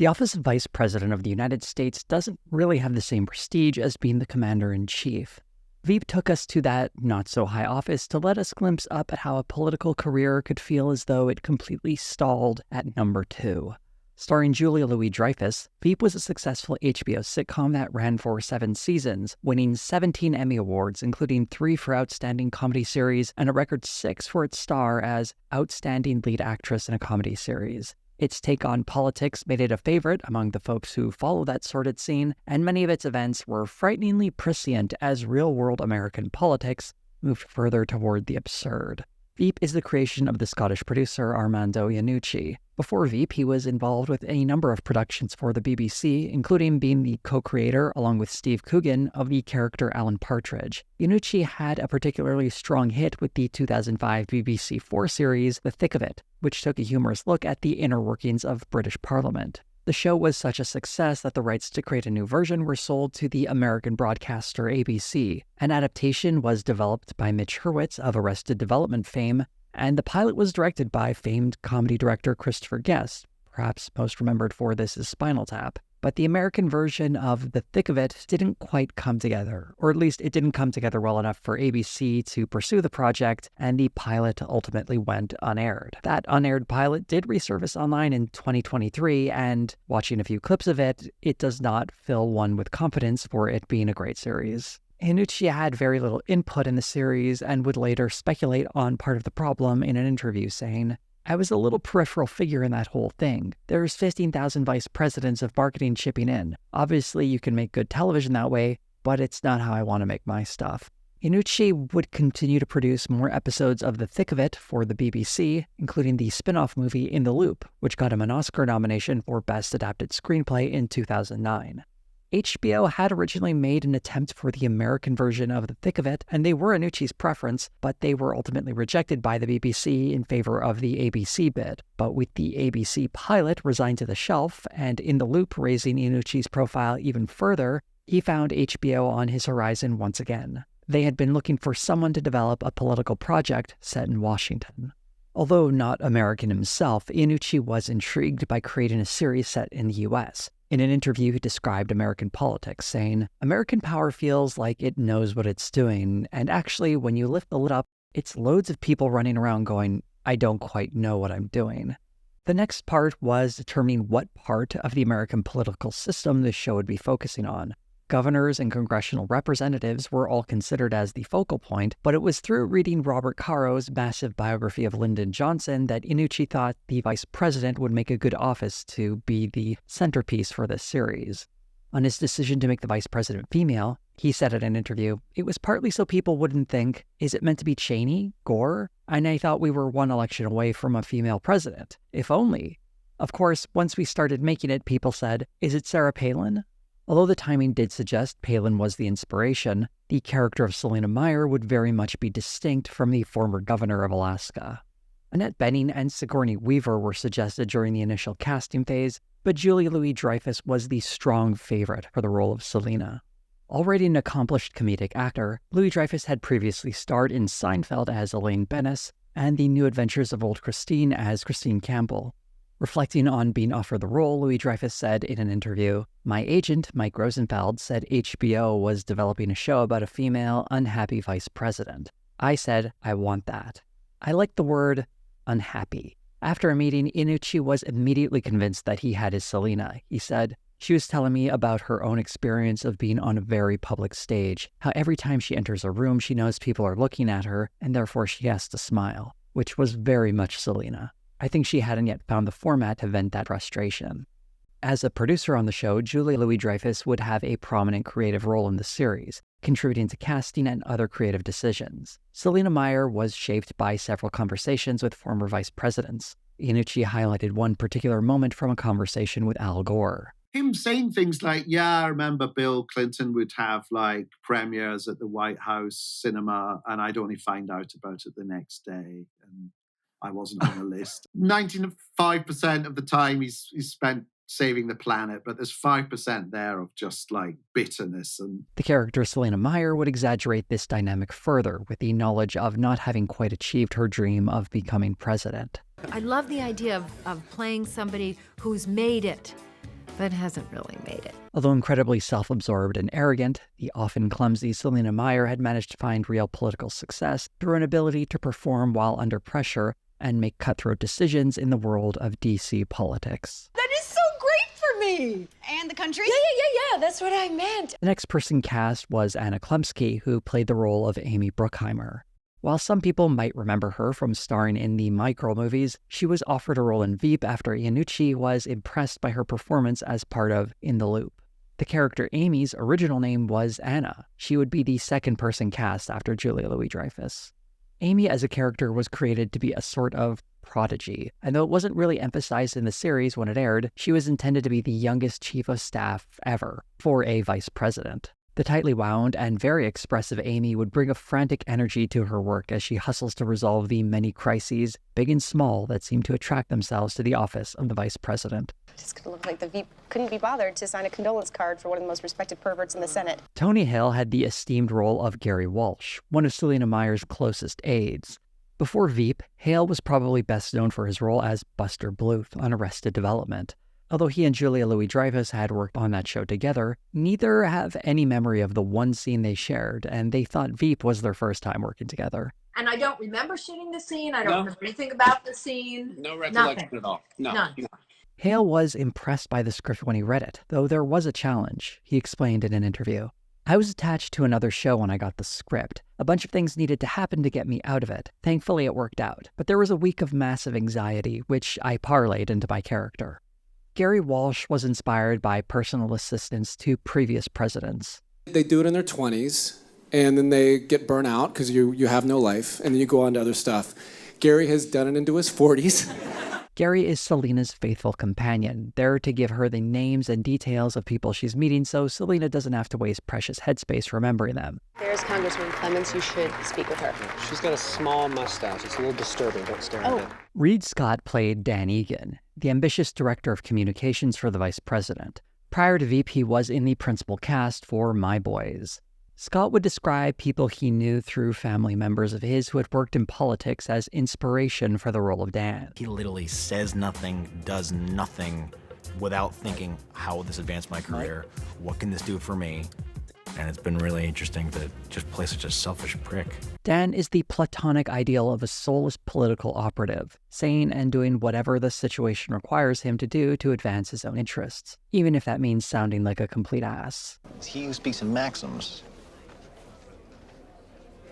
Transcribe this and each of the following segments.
The office of Vice President of the United States doesn't really have the same prestige as being the Commander-in-Chief. Veep took us to that not-so-high office to let us glimpse up at how a political career could feel as though it completely stalled at number 2. Starring Julia Louis-Dreyfus, Veep was a successful HBO sitcom that ran for 7 seasons, winning 17 Emmy Awards, including 3 for Outstanding Comedy Series and a record 6 for its star as Outstanding Lead Actress in a Comedy Series. Its take on politics made it a favorite among the folks who follow that sordid scene, and many of its events were frighteningly prescient as real-world American politics moved further toward the absurd. Veep is the creation of the Scottish producer Armando Iannucci. Before Veep, he was involved with a number of productions for the BBC, including being the co-creator, along with Steve Coogan, of the character Alan Partridge. Iannucci had a particularly strong hit with the 2005 BBC 4 series The Thick of It, which took a humorous look at the inner workings of British Parliament. The show was such a success that the rights to create a new version were sold to the American broadcaster ABC. An adaptation was developed by Mitch Hurwitz of Arrested Development fame, and the pilot was directed by famed comedy director Christopher Guest, perhaps most remembered for This Is Spinal Tap. But the American version of The Thick of It didn't quite come together, or at least it didn't come together well enough for ABC to pursue the project, and the pilot ultimately went unaired. That unaired pilot did resurface online in 2023, and watching a few clips of it, it does not fill one with confidence for it being a great series. Iannucci had very little input in the series and would later speculate on part of the problem in an interview, saying, "I was a little peripheral figure in that whole thing. There's 15,000 vice presidents of marketing chipping in. Obviously, you can make good television that way, but it's not how I want to make my stuff." Iannucci would continue to produce more episodes of The Thick of It for the BBC, including the spin-off movie In the Loop, which got him an Oscar nomination for Best Adapted Screenplay in 2009. HBO had originally made an attempt for the American version of The Thick of It, and they were Iannucci's preference, but they were ultimately rejected by the BBC in favor of the ABC bid. But with the ABC pilot resigned to the shelf, and In the Loop raising Iannucci's profile even further, he found HBO on his horizon once again. They had been looking for someone to develop a political project set in Washington. Although not American himself, Iannucci was intrigued by creating a series set in the US. In an interview, he described American politics, saying, "American power feels like it knows what it's doing, and actually, when you lift the lid up, it's loads of people running around going, I don't quite know what I'm doing." The next part was determining what part of the American political system this show would be focusing on. Governors and congressional representatives were all considered as the focal point, but it was through reading Robert Caro's massive biography of Lyndon Johnson that Iannucci thought the vice president would make a good office to be the centerpiece for this series. On his decision to make the vice president female, he said in an interview, "It was partly so people wouldn't think, is it meant to be Cheney? Gore? And I thought we were one election away from a female president. If only." Of course, once we started making it, people said, "Is it Sarah Palin?" Although the timing did suggest Palin was the inspiration, the character of Selina Meyer would very much be distinct from the former governor of Alaska. Annette Bening and Sigourney Weaver were suggested during the initial casting phase, but Julia Louis-Dreyfus was the strong favorite for the role of Selina. Already an accomplished comedic actor, Louis-Dreyfus had previously starred in Seinfeld as Elaine Bennis and The New Adventures of Old Christine as Christine Campbell. Reflecting on being offered the role, Louis-Dreyfus said in an interview, "My agent, Mike Rosenfeld, said HBO was developing a show about a female, unhappy vice president. I said, I want that. I like the word unhappy." After a meeting, Iannucci was immediately convinced that he had his Selina. He said, "She was telling me about her own experience of being on a very public stage, how every time she enters a room, she knows people are looking at her, and therefore she has to smile," which was very much Selina. I think she hadn't yet found the format to vent that frustration. As a producer on the show, Julia Louis-Dreyfus would have a prominent creative role in the series, contributing to casting and other creative decisions. Selina Meyer was shaped by several conversations with former vice presidents. Iannucci highlighted one particular moment from a conversation with Al Gore. Him saying things like, "Yeah, I remember Bill Clinton would have like premieres at the White House cinema, and I'd only find out about it the next day. And I wasn't on the list." 95% of the time he's spent saving the planet, but there's 5% there of just like bitterness. And the character Selina Meyer would exaggerate this dynamic further with the knowledge of not having quite achieved her dream of becoming president. I love the idea of playing somebody who's made it. but hasn't really made it. Although incredibly self-absorbed and arrogant, the often clumsy Selina Meyer had managed to find real political success through an ability to perform while under pressure and make cutthroat decisions in the world of DC politics. That is so great for me! And the country? Yeah, that's what I meant. The next person cast was Anna Klumsky, who played the role of Amy Bruckheimer. While some people might remember her from starring in the My Girl movies, she was offered a role in Veep after Iannucci was impressed by her performance as part of In the Loop. The character Amy's original name was Anna. She would be the second person cast after Julia Louis-Dreyfus. Amy as a character was created to be a sort of prodigy, and though it wasn't really emphasized in the series when it aired, she was intended to be the youngest chief of staff ever for a vice president. The tightly wound and very expressive Amy would bring a frantic energy to her work as she hustles to resolve the many crises, big and small, that seem to attract themselves to the office of the vice president. It's gonna look like the Veep couldn't be bothered to sign a condolence card for one of the most respected perverts in the Senate. Tony Hale had the esteemed role of Gary Walsh, one of Selina Meyer's closest aides. Before Veep, Hale was probably best known for his role as Buster Bluth on Arrested Development. Although he and Julia Louis-Dreyfus had worked on that show together, neither have any memory of the one scene they shared, and they thought Veep was their first time working together. And I don't remember shooting the scene. I don't remember anything about the scene. No recollection at all. None. Hale was impressed by the script when he read it, though there was a challenge, he explained in an interview. I was attached to another show when I got the script. A bunch of things needed to happen to get me out of it. Thankfully, it worked out. But there was a week of massive anxiety, which I parlayed into my character. Gary Walsh was inspired by personal assistants to previous presidents. They do it in their 20s, and then they get burnt out because you have no life, and then you go on to other stuff. Gary has done it into his 40s. Gary is Selina's faithful companion, there to give her the names and details of people she's meeting so Selina doesn't have to waste precious headspace remembering them. There's Congresswoman Clemens. You should speak with her. She's got a small mustache. It's a little disturbing. Don't stare at it. Reed Scott played Dan Egan, the ambitious director of communications for the vice president. Prior to Veep, he was in the principal cast for My Boys. Scott would describe people he knew through family members of his who had worked in politics as inspiration for the role of Dan. He literally says nothing, does nothing without thinking, how will this advance my career? What can this do for me? And it's been really interesting to just play such a selfish prick. Dan is the platonic ideal of a soulless political operative, saying and doing whatever the situation requires him to do to advance his own interests, even if that means sounding like a complete ass. He who speaks in maxims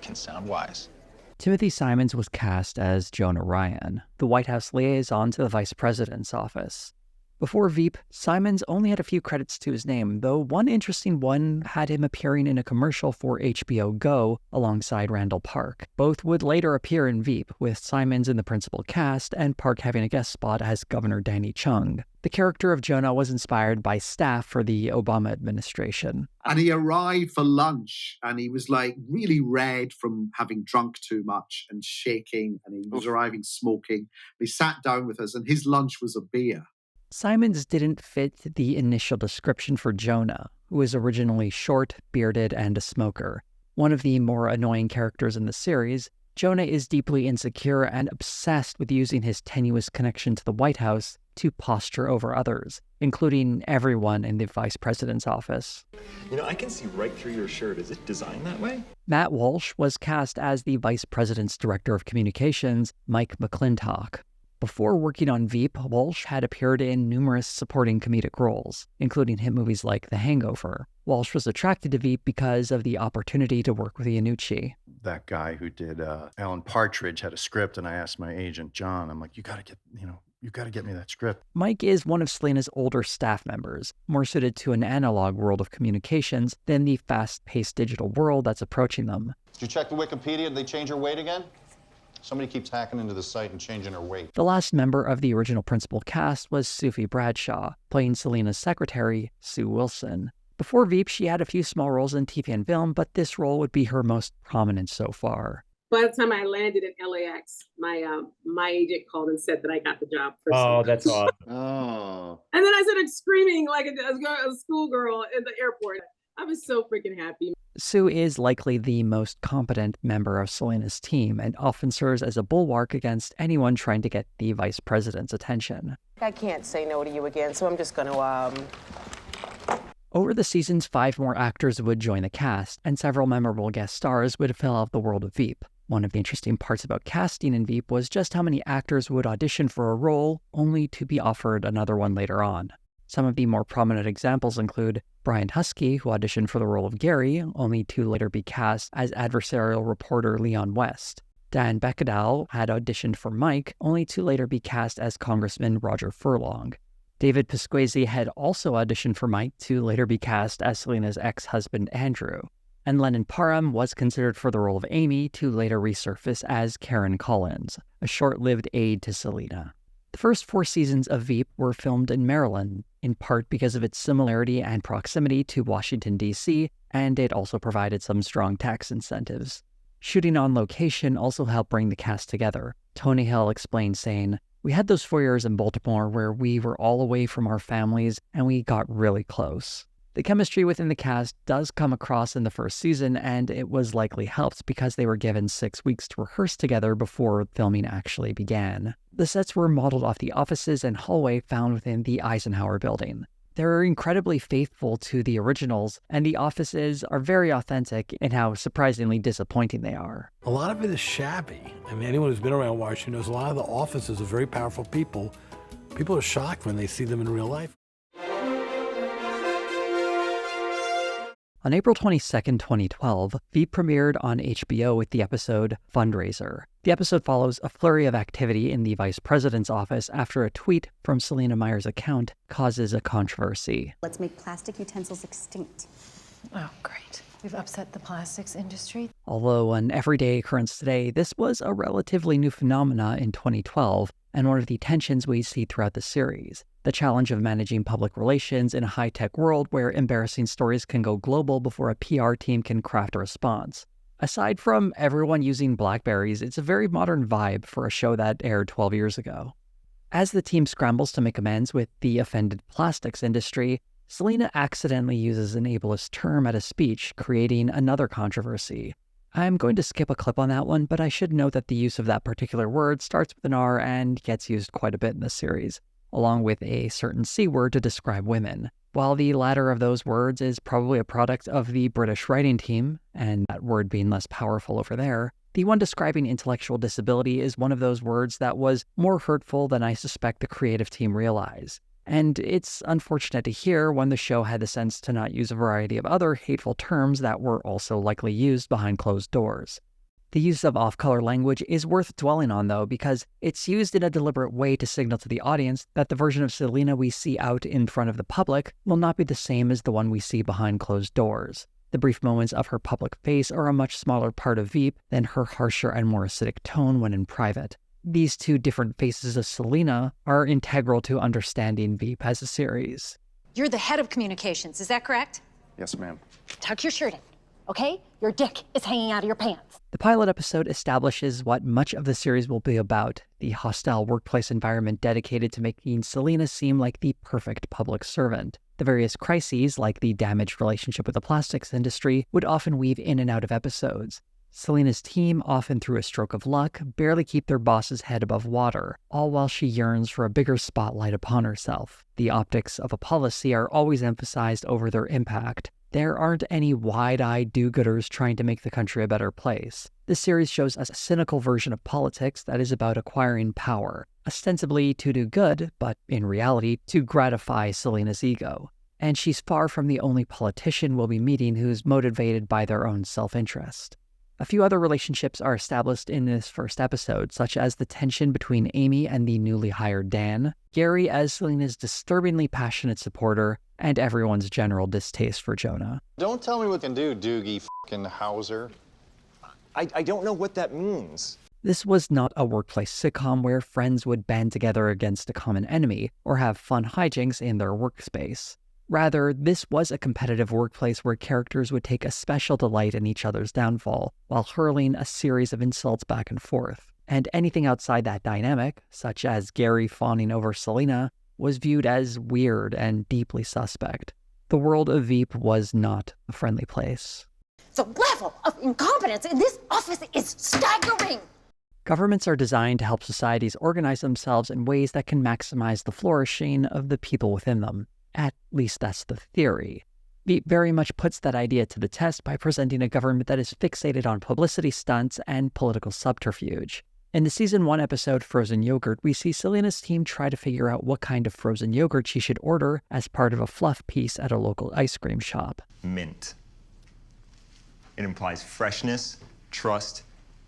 can sound wise. Timothy Simons was cast as Jonah Ryan, the White House liaison to the vice president's office. Before Veep, Simons only had a few credits to his name, though one interesting one had him appearing in a commercial for HBO Go alongside Randall Park. Both would later appear in Veep, with Simons in the principal cast and Park having a guest spot as Governor Danny Chung. The character of Jonah was inspired by staff for the Obama administration. And he arrived for lunch and he was like really red from having drunk too much and shaking, and he was arriving smoking. He sat down with us and his lunch was a beer. Simons didn't fit the initial description for Jonah, who was originally short, bearded, and a smoker. One of the more annoying characters in the series, Jonah is deeply insecure and obsessed with using his tenuous connection to the White House to posture over others, including everyone in the vice president's office. You know, I can see right through your shirt. Is it designed that way? Matt Walsh was cast as the vice president's director of communications, Mike McClintock. Before working on Veep, Walsh had appeared in numerous supporting comedic roles, including hit movies like The Hangover. Walsh was attracted to Veep because of the opportunity to work with Iannucci. That guy who did Alan Partridge had a script, and I asked my agent, John, I'm like, you gotta get me that script. Mike is one of Selina's older staff members, more suited to an analog world of communications than the fast-paced digital world that's approaching them. Did you check the Wikipedia? Did they change her weight again? Somebody keeps hacking into the site and changing her weight. The last member of the original principal cast was Sufi Bradshaw, playing Selina's secretary, Sue Wilson. Before Veep, she had a few small roles in TV and film, but this role would be her most prominent so far. By the time I landed at LAX, my agent called and said that I got the job. Oh, that's awesome. Oh. And then I started screaming like a schoolgirl at the airport. I was so freaking happy. Sue is likely the most competent member of Selena's team and often serves as a bulwark against anyone trying to get the vice president's attention. I can't say no to you again, so I'm just going to, Over the seasons, 5 more actors would join the cast, and several memorable guest stars would fill out the world of Veep. One of the interesting parts about casting in Veep was just how many actors would audition for a role, only to be offered another one later on. Some of the more prominent examples include Brian Husky, who auditioned for the role of Gary, only to later be cast as adversarial reporter Leon West. Dan Beckedahl had auditioned for Mike, only to later be cast as Congressman Roger Furlong. David Pasquesi had also auditioned for Mike to later be cast as Selena's ex-husband Andrew. And Lennon Parham was considered for the role of Amy to later resurface as Karen Collins, a short-lived aide to Selena. The first 4 seasons of Veep were filmed in Maryland, in part because of its similarity and proximity to Washington, D.C., and it also provided some strong tax incentives. Shooting on location also helped bring the cast together. Tony Hill explained, saying, "We had those 4 years in Baltimore where we were all away from our families and we got really close." The chemistry within the cast does come across in the first season, and it was likely helped because they were given 6 weeks to rehearse together before filming actually began. The sets were modeled off the offices and hallway found within the Eisenhower building. They're incredibly faithful to the originals, and the offices are very authentic in how surprisingly disappointing they are. A lot of it is shabby. I mean, anyone who's been around Washington knows a lot of the offices are very powerful people. People are shocked when they see them in real life. On April 22, 2012, Veep premiered on HBO with the episode Fundraiser. The episode follows a flurry of activity in the vice president's office after a tweet from Selena Meyer's account causes a controversy. Let's make plastic utensils extinct. Oh, great. We've upset the plastics industry. Although an everyday occurrence today, this was a relatively new phenomena in 2012, and one of the tensions we see throughout the series. The challenge of managing public relations in a high-tech world where embarrassing stories can go global before a PR team can craft a response. Aside from everyone using BlackBerries, it's a very modern vibe for a show that aired 12 years ago. As the team scrambles to make amends with the offended plastics industry, Selena accidentally uses an ableist term at a speech, creating another controversy. I'm going to skip a clip on that one, but I should note that the use of that particular word starts with an R and gets used quite a bit in this series, along with a certain C word to describe women. While the latter of those words is probably a product of the British writing team, and that word being less powerful over there, the one describing intellectual disability is one of those words that was more hurtful than I suspect the creative team realized. And it's unfortunate to hear when the show had the sense to not use a variety of other hateful terms that were also likely used behind closed doors. The use of off-color language is worth dwelling on, though, because it's used in a deliberate way to signal to the audience that the version of Selena we see out in front of the public will not be the same as the one we see behind closed doors. The brief moments of her public face are a much smaller part of Veep than her harsher and more acidic tone when in private. These 2 different faces of Selena are integral to understanding Veep as a series. You're the head of communications, is that correct? Yes, ma'am. Tuck your shirt in, okay? Your dick is hanging out of your pants. The pilot episode establishes what much of the series will be about, the hostile workplace environment dedicated to making Selena seem like the perfect public servant. The various crises, like the damaged relationship with the plastics industry, would often weave in and out of episodes. Selena's team, often through a stroke of luck, barely keep their boss's head above water, all while she yearns for a bigger spotlight upon herself. The optics of a policy are always emphasized over their impact. There aren't any wide-eyed do-gooders trying to make the country a better place. This series shows us a cynical version of politics that is about acquiring power, ostensibly to do good, but in reality to gratify Selena's ego. And she's far from the only politician we'll be meeting who's motivated by their own self-interest. A few other relationships are established in this first episode, such as the tension between Amy and the newly hired Dan, Gary as Selena's disturbingly passionate supporter, and everyone's general distaste for Jonah. Don't tell me what can do, Doogie f***ing Hauser. I don't know what that means. This was not a workplace sitcom where friends would band together against a common enemy or have fun hijinks in their workspace. Rather, this was a competitive workplace where characters would take a special delight in each other's downfall, while hurling a series of insults back and forth. And anything outside that dynamic, such as Gary fawning over Selena, was viewed as weird and deeply suspect. The world of Veep was not a friendly place. The level of incompetence in this office is staggering. Governments are designed to help societies organize themselves in ways that can maximize the flourishing of the people within them. At least that's the theory. Veep very much puts that idea to the test by presenting a government that is fixated on publicity stunts and political subterfuge. In the Season 1 episode Frozen Yogurt, we see Selena's team try to figure out what kind of frozen yogurt she should order as part of a fluff piece at a local ice cream shop. Mint. It implies freshness, trust,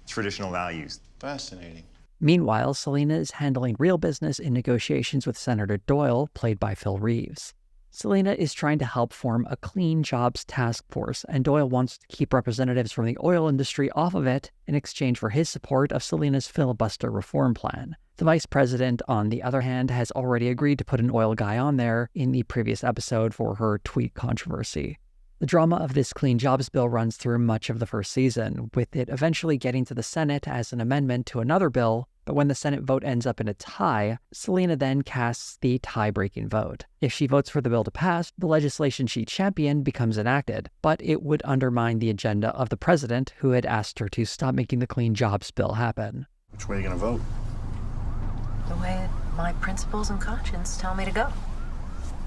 traditional values. Fascinating. Meanwhile, Selena is handling real business in negotiations with Senator Doyle, played by Phil Reeves. Selena is trying to help form a clean jobs task force, and Doyle wants to keep representatives from the oil industry off of it in exchange for his support of Selena's filibuster reform plan. The vice president, on the other hand, has already agreed to put an oil guy on there in the previous episode for her tweet controversy. The drama of this clean jobs bill runs through much of the first season, with it eventually getting to the Senate as an amendment to another bill, but when the Senate vote ends up in a tie, Selena then casts the tie-breaking vote. If she votes for the bill to pass, the legislation she championed becomes enacted, but it would undermine the agenda of the president, who had asked her to stop making the clean jobs bill happen. Which way are you going to vote? The way my principles and conscience tell me to go.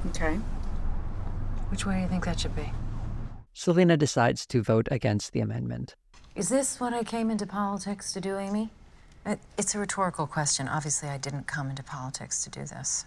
Okay. Which way do you think that should be? Selena decides to vote against the amendment. Is this what I came into politics to do, Amy? It's a rhetorical question. Obviously, I didn't come into politics to do this.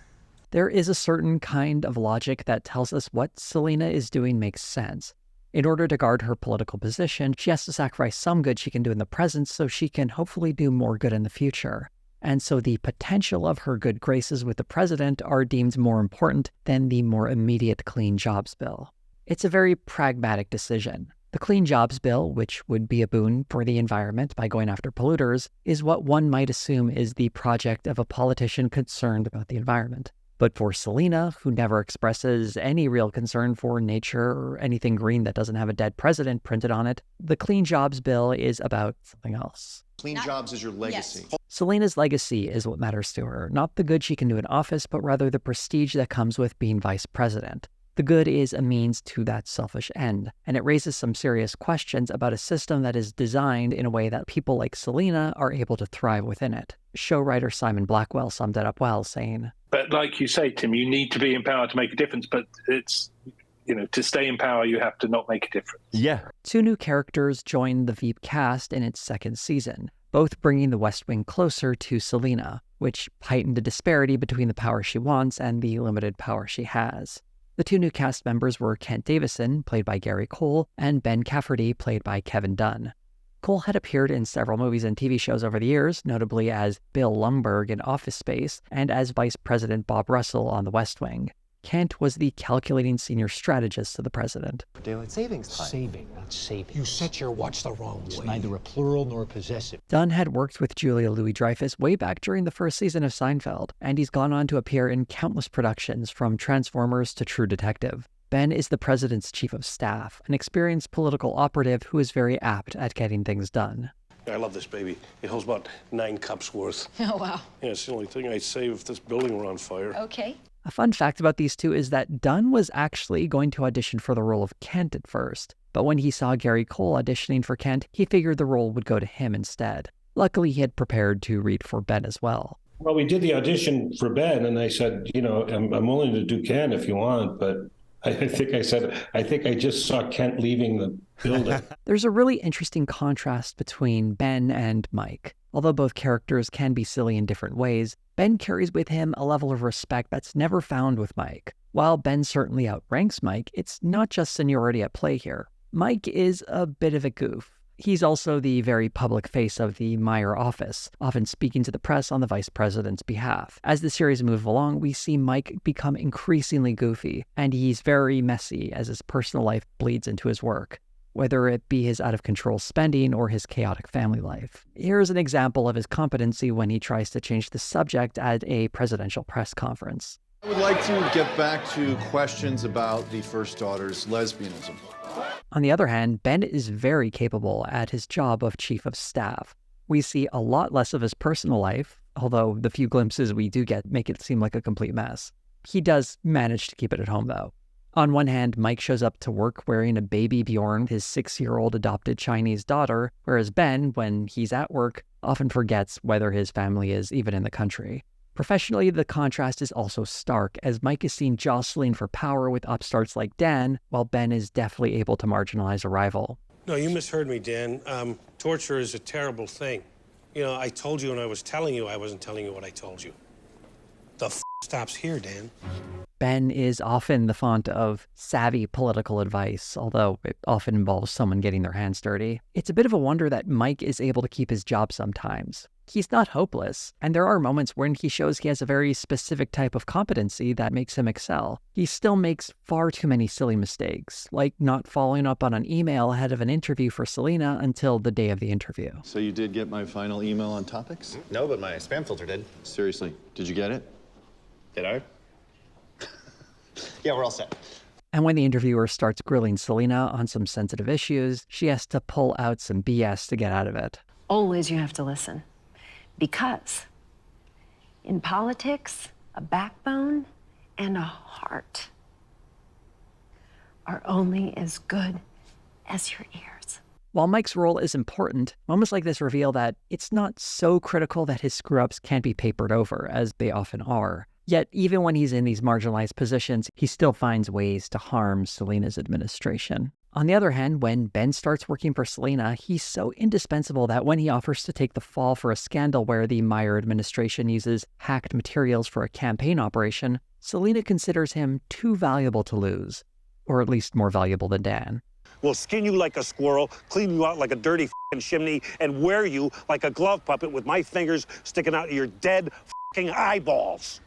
There is a certain kind of logic that tells us what Selena is doing makes sense. In order to guard her political position, she has to sacrifice some good she can do in the present so she can hopefully do more good in the future. And so the potential of her good graces with the president are deemed more important than the more immediate clean jobs bill. It's a very pragmatic decision. The Clean Jobs Bill, which would be a boon for the environment by going after polluters, is what one might assume is the project of a politician concerned about the environment. But for Selena, who never expresses any real concern for nature or anything green that doesn't have a dead president printed on it, the Clean Jobs Bill is about something else. Clean jobs is your legacy. Yes. Selena's legacy is what matters to her, not the good she can do in office, but rather the prestige that comes with being vice president. The good is a means to that selfish end, and it raises some serious questions about a system that is designed in a way that people like Selena are able to thrive within it. Show writer Simon Blackwell summed it up well, saying, "But like you say, Tim, you need to be in power to make a difference, but it's, to stay in power, you have to not make a difference." Yeah. 2 new characters joined the Veep cast in its second season, both bringing the West Wing closer to Selena, which heightened the disparity between the power she wants and the limited power she has. The 2 new cast members were Kent Davison, played by Gary Cole, and Ben Cafferty, played by Kevin Dunn. Cole had appeared in several movies and TV shows over the years, notably as Bill Lumbergh in Office Space and as Vice President Bob Russell on The West Wing. Kent was the calculating senior strategist to the president. Daylight savings time. Saving, not saving. You set your watch the wrong way. It's neither a plural nor possessive. Dunn had worked with Julia Louis-Dreyfus way back during the first season of Seinfeld, and he's gone on to appear in countless productions from Transformers to True Detective. Ben is the president's chief of staff, an experienced political operative who is very apt at getting things done. I love this baby. It holds about 9 cups worth. Oh, wow. Yeah, it's the only thing I'd save if this building were on fire. Okay. A fun fact about these two is that Dunn was actually going to audition for the role of Kent at first, but when he saw Gary Cole auditioning for Kent, he figured the role would go to him instead. Luckily, he had prepared to read for Ben as well. Well, we did the audition for Ben, and I said, I'm willing to do Kent if you want, but I think I just saw Kent leaving the building. There's a really interesting contrast between Ben and Mike. Although both characters can be silly in different ways, Ben carries with him a level of respect that's never found with Mike. While Ben certainly outranks Mike, it's not just seniority at play here. Mike is a bit of a goof. He's also the very public face of the Meyer office, often speaking to the press on the vice president's behalf. As the series moves along, we see Mike become increasingly goofy, and he's very messy as his personal life bleeds into his work, whether it be his out-of-control spending or his chaotic family life. Here's an example of his competency when he tries to change the subject at a presidential press conference. I would like to get back to questions about the first daughter's lesbianism. On the other hand, Ben is very capable at his job of chief of staff. We see a lot less of his personal life, although the few glimpses we do get make it seem like a complete mess. He does manage to keep it at home, though. On one hand, Mike shows up to work wearing a baby Bjorn, his 6-year-old adopted Chinese daughter, whereas Ben, when he's at work, often forgets whether his family is even in the country. Professionally, the contrast is also stark, as Mike is seen jostling for power with upstarts like Dan, while Ben is deftly able to marginalize a rival. No, you misheard me, Dan. Torture is a terrible thing. You know, I told you when I was telling you I wasn't telling you what I told you. The stops here, Dan. Ben is often the font of savvy political advice, although it often involves someone getting their hands dirty. It's a bit of a wonder that Mike is able to keep his job sometimes. He's not hopeless, and there are moments when he shows he has a very specific type of competency that makes him excel. He still makes far too many silly mistakes, like not following up on an email ahead of an interview for Selena until the day of the interview. So you did get my final email on topics? No, but my spam filter did. Seriously, did you get it? Did I? Yeah, we're all set. And when the interviewer starts grilling Selena on some sensitive issues, she has to pull out some BS to get out of it. Always you have to listen. Because in politics, a backbone and a heart are only as good as your ears. While Mike's role is important, moments like this reveal that it's not so critical that his screw-ups can't be papered over, as they often are. Yet, even when he's in these marginalized positions, he still finds ways to harm Selena's administration. On the other hand, when Ben starts working for Selena, he's so indispensable that when he offers to take the fall for a scandal where the Meyer administration uses hacked materials for a campaign operation, Selena considers him too valuable to lose. Or at least more valuable than Dan. We'll skin you like a squirrel, clean you out like a dirty f***ing chimney, and wear you like a glove puppet with my fingers sticking out of your dead f***ing eyeballs.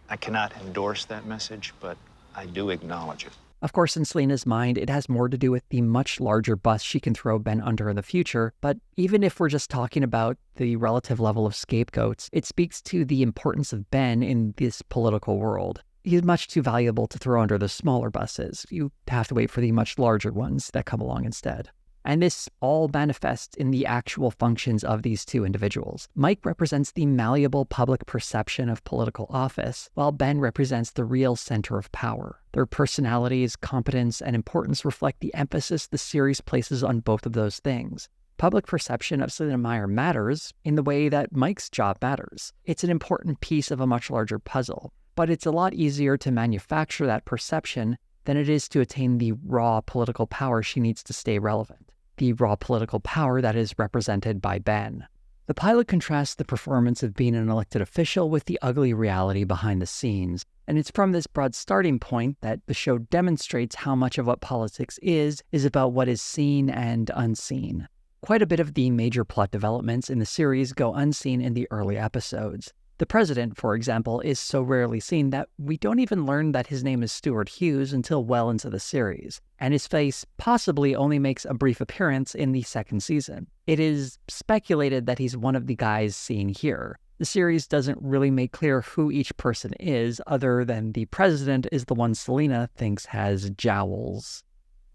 I cannot endorse that message, but I do acknowledge it. Of course, in Selena's mind, it has more to do with the much larger bus she can throw Ben under in the future, but even if we're just talking about the relative level of scapegoats, it speaks to the importance of Ben in this political world. He's much too valuable to throw under the smaller buses. You have to wait for the much larger ones that come along instead. And this all manifests in the actual functions of these two individuals. Mike represents the malleable public perception of political office, while Ben represents the real center of power. Their personalities, competence, and importance reflect the emphasis the series places on both of those things. Public perception of Selena Meyer matters in the way that Mike's job matters. It's an important piece of a much larger puzzle, but it's a lot easier to manufacture that perception than it is to attain the raw political power she needs to stay relevant. The raw political power that is represented by Ben. The pilot contrasts the performance of being an elected official with the ugly reality behind the scenes, and it's from this broad starting point that the show demonstrates how much of what politics is about what is seen and unseen. Quite a bit of the major plot developments in the series go unseen in the early episodes. The president, for example, is so rarely seen that we don't even learn that his name is Stuart Hughes until well into the series, and his face possibly only makes a brief appearance in the second season. It is speculated that he's one of the guys seen here. The series doesn't really make clear who each person is, other than the president is the one Selena thinks has jowls.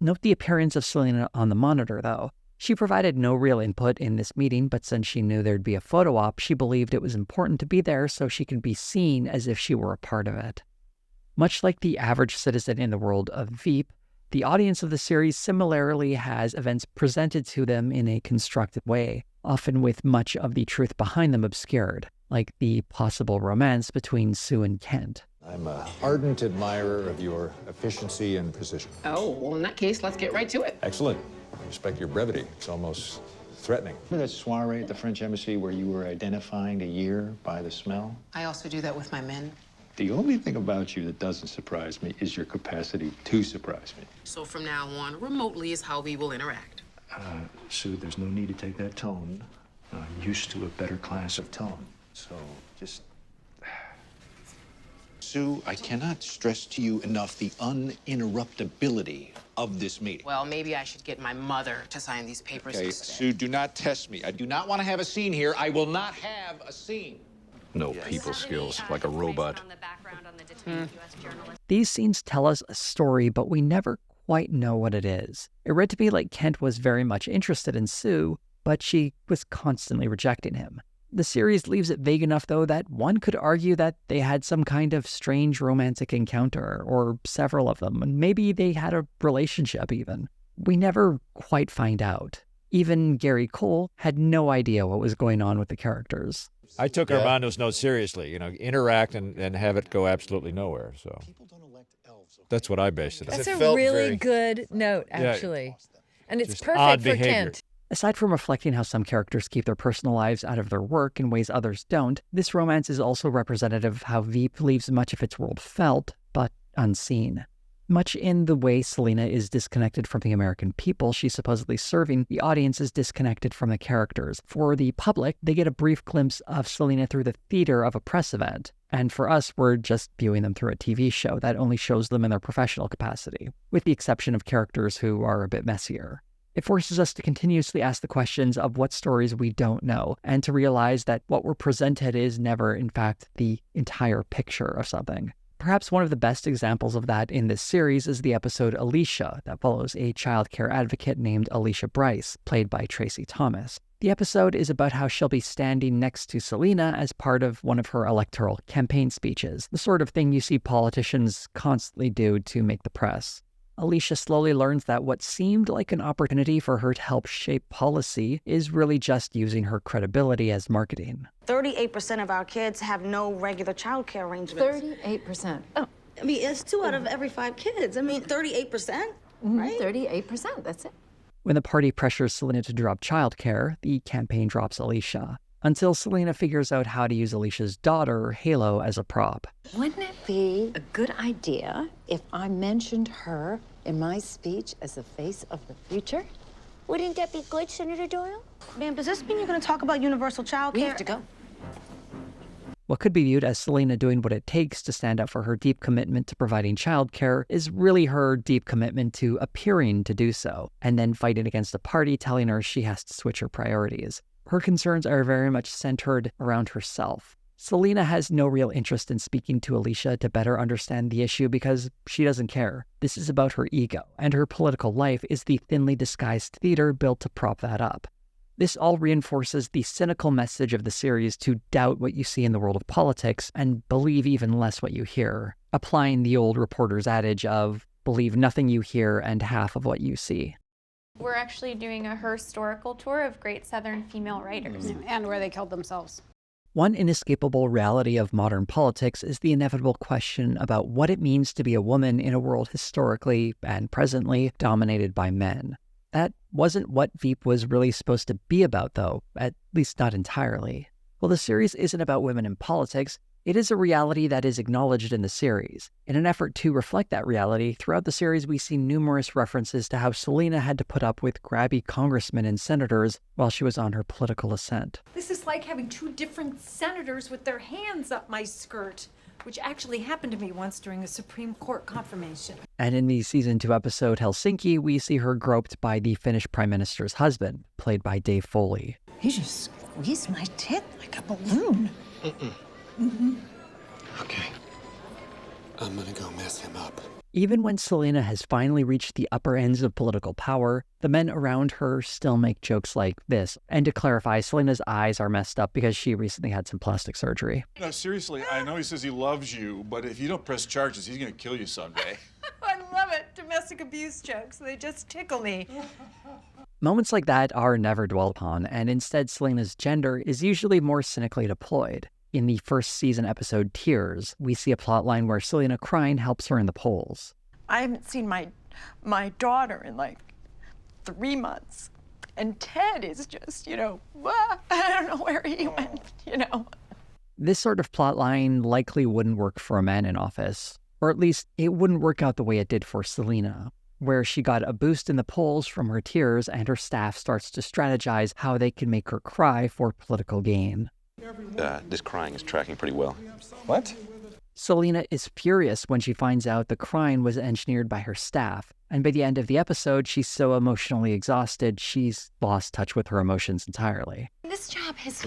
Note the appearance of Selena on the monitor, though. She provided no real input in this meeting, but since she knew there'd be a photo op, she believed it was important to be there so she could be seen as if she were a part of it. Much like the average citizen in the world of Veep, the audience of the series similarly has events presented to them in a constructed way, often with much of the truth behind them obscured, like the possible romance between Sue and Kent. I'm an ardent admirer of your efficiency and precision. Oh, well, in that case, let's get right to it. Excellent. I respect your brevity. It's almost threatening. Remember that soiree at the French embassy where you were identifying a year by the smell? I also do that with my men. The only thing about you that doesn't surprise me is your capacity to surprise me. So from now on, remotely is how we will interact. Sue, there's no need to take that tone. I'm used to a better class of tone. So just... Sue, I cannot stress to you enough the uninterruptibility of this meeting. Well, maybe I should get my mother to sign these papers Okay, instead. Sue, do not test me. I do not want to have a scene here. I will not have a scene. No people skills, like a robot. These scenes tell us a story, but we never quite know what it is. It read to me like Kent was very much interested in Sue, but she was constantly rejecting him. The series leaves it vague enough, though, that one could argue that they had some kind of strange romantic encounter, or several of them, and maybe they had a relationship even. We never quite find out. Even Gary Cole had no idea what was going on with the characters. I took Armando's note seriously, interact and have it go absolutely nowhere. So that's what I based it on. That's a really good note, actually. And it's perfect for Kent. Aside from reflecting how some characters keep their personal lives out of their work in ways others don't, this romance is also representative of how Veep leaves much of its world felt, but unseen. Much in the way Selena is disconnected from the American people she's supposedly serving, the audience is disconnected from the characters. For the public, they get a brief glimpse of Selena through the theater of a press event. And for us, we're just viewing them through a TV show that only shows them in their professional capacity, with the exception of characters who are a bit messier. It forces us to continuously ask the questions of what stories we don't know, and to realize that what we're presented is never, in fact, the entire picture of something. Perhaps one of the best examples of that in this series is the episode Alicia, that follows a child care advocate named Alicia Bryce, played by Tracy Thomas. The episode is about how she'll be standing next to Selena as part of one of her electoral campaign speeches, the sort of thing you see politicians constantly do to make the press. Alicia slowly learns that what seemed like an opportunity for her to help shape policy is really just using her credibility as marketing. 38% of our kids have no regular child care arrangements. 38%. Oh, I mean, it's 2 out of every 5 kids. I mean, 38%, right? 38%, that's it. When the party pressures Selena to drop childcare, the campaign drops Alicia, until Selena figures out how to use Alicia's daughter, Halo, as a prop. Wouldn't it be a good idea if I mentioned her in my speech as the face of the future? Wouldn't that be good, Senator Doyle? Ma'am, does this mean you're going to talk about universal child care? We have to go. What could be viewed as Selena doing what it takes to stand up for her deep commitment to providing childcare is really her deep commitment to appearing to do so, and then fighting against a party telling her she has to switch her priorities. Her concerns are very much centered around herself. Selena has no real interest in speaking to Alicia to better understand the issue because she doesn't care. This is about her ego, and her political life is the thinly disguised theater built to prop that up. This all reinforces the cynical message of the series to doubt what you see in the world of politics and believe even less what you hear, applying the old reporter's adage of believe nothing you hear and half of what you see. We're actually doing a historical tour of great Southern female writers. And where they killed themselves. One inescapable reality of modern politics is the inevitable question about what it means to be a woman in a world historically and presently dominated by men. That wasn't what Veep was really supposed to be about, though, at least not entirely. While the series isn't about women in politics, it is a reality that is acknowledged in the series. In an effort to reflect that reality, throughout the series we see numerous references to how Selena had to put up with grabby congressmen and senators while she was on her political ascent. This is like having 2 different senators with their hands up my skirt, which actually happened to me once during a Supreme Court confirmation. And in the Season 2 episode Helsinki, we see her groped by the Finnish Prime Minister's husband, played by Dave Foley. He just squeezed my tit like a balloon. Okay. I'm gonna go mess him up. Even when Selena has finally reached the upper ends of political power, the men around her still make jokes like this. And to clarify, Selena's eyes are messed up because she recently had some plastic surgery. No, seriously, I know he says he loves you, but if you don't press charges, he's gonna kill you someday. I love it. Domestic abuse jokes. They just tickle me. Moments like that are never dwelled upon, and instead Selena's gender is usually more cynically deployed. In the first season episode Tears, we see a plotline where Selena crying helps her in the polls. I haven't seen my daughter in like 3 months. And Ted is just, I don't know where he went, This sort of plotline likely wouldn't work for a man in office, or at least it wouldn't work out the way it did for Selena, where she got a boost in the polls from her tears and her staff starts to strategize how they can make her cry for political gain. This crying is tracking pretty well. What? Selena is furious when she finds out the crying was engineered by her staff, and by the end of the episode, she's so emotionally exhausted, she's lost touch with her emotions entirely. This job has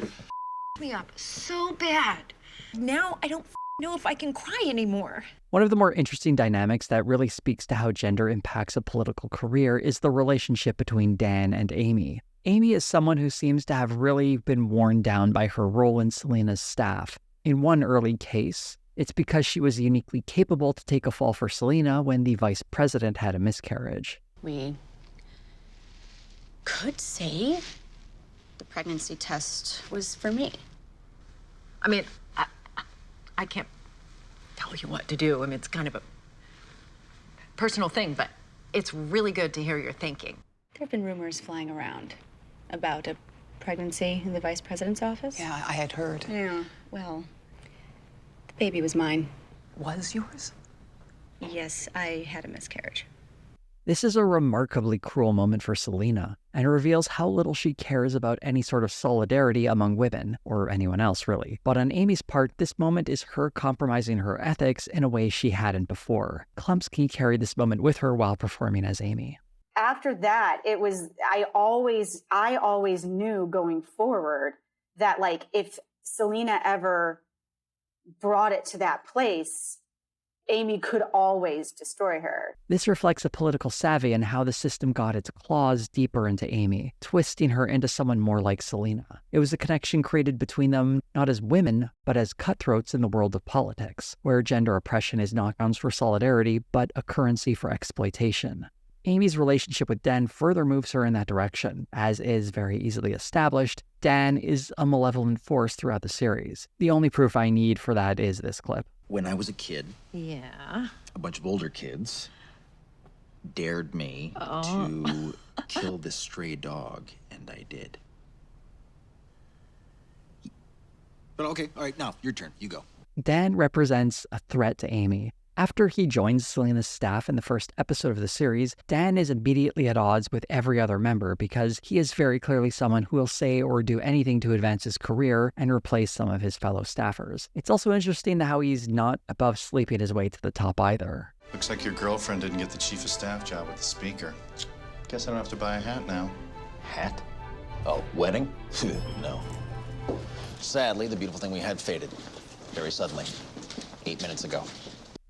me up so bad. Now I don't know if I can cry anymore. One of the more interesting dynamics that really speaks to how gender impacts a political career is the relationship between Dan and Amy. Amy is someone who seems to have really been worn down by her role in Selena's staff. In one early case, it's because she was uniquely capable to take a fall for Selena when the vice president had a miscarriage. We could say the pregnancy test was for me. I mean, I can't tell you what to do. I mean, it's kind of a personal thing, but it's really good to hear your thinking. There have been rumors flying around about a pregnancy in the vice president's office. Yeah, I had heard. Yeah, well, the baby was mine. Was yours? Yes, I had a miscarriage. This is a remarkably cruel moment for Selena, and reveals how little she cares about any sort of solidarity among women, or anyone else really. But on Amy's part, this moment is her compromising her ethics in a way she hadn't before. Klumsky carried this moment with her while performing as Amy. After that, it was, I always knew going forward that, like, if Selena ever brought it to that place, Amy could always destroy her. This reflects a political savvy and how the system got its claws deeper into Amy, twisting her into someone more like Selena. It was a connection created between them not as women, but as cutthroats in the world of politics, where gender oppression is not grounds for solidarity, but a currency for exploitation. Amy's relationship with Dan further moves her in that direction. As is very easily established, Dan is a malevolent force throughout the series. The only proof I need for that is this clip. When I was a kid, Yeah. a bunch of older kids dared me to kill this stray dog, and I did. But okay, all right, now, your turn. You go. Dan represents a threat to Amy. After he joins Selena's staff in the first episode of the series, Dan is immediately at odds with every other member because he is very clearly someone who will say or do anything to advance his career and replace some of his fellow staffers. It's also interesting how he's not above sleeping his way to the top either. Looks like your girlfriend didn't get the chief of staff job with the speaker. Guess I don't have to buy a hat now. Hat? Oh, wedding? No. Sadly, the beautiful thing we had faded very suddenly, 8 minutes ago.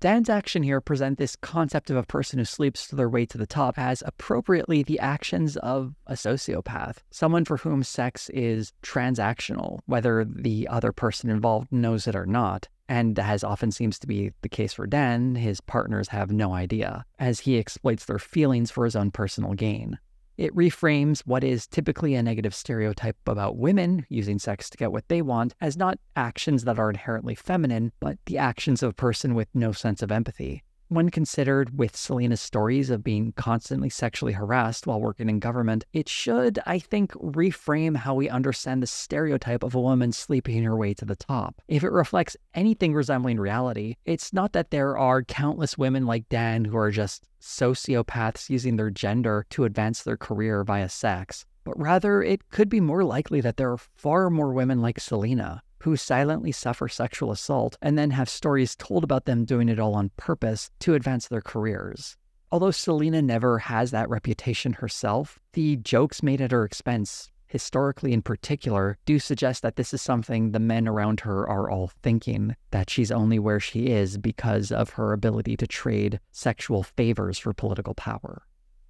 Dan's action here present this concept of a person who sleeps their way to the top as appropriately the actions of a sociopath, someone for whom sex is transactional, whether the other person involved knows it or not. And as often seems to be the case for Dan, his partners have no idea, as he exploits their feelings for his own personal gain. It reframes what is typically a negative stereotype about women using sex to get what they want as not actions that are inherently feminine, but the actions of a person with no sense of empathy. When considered with Selena's stories of being constantly sexually harassed while working in government, it should, I think, reframe how we understand the stereotype of a woman sleeping her way to the top. If it reflects anything resembling reality, it's not that there are countless women like Dan who are just sociopaths using their gender to advance their career via sex, but rather it could be more likely that there are far more women like Selena who silently suffer sexual assault and then have stories told about them doing it all on purpose to advance their careers. Although Selena never has that reputation herself, the jokes made at her expense, historically in particular, do suggest that this is something the men around her are all thinking, that she's only where she is because of her ability to trade sexual favors for political power.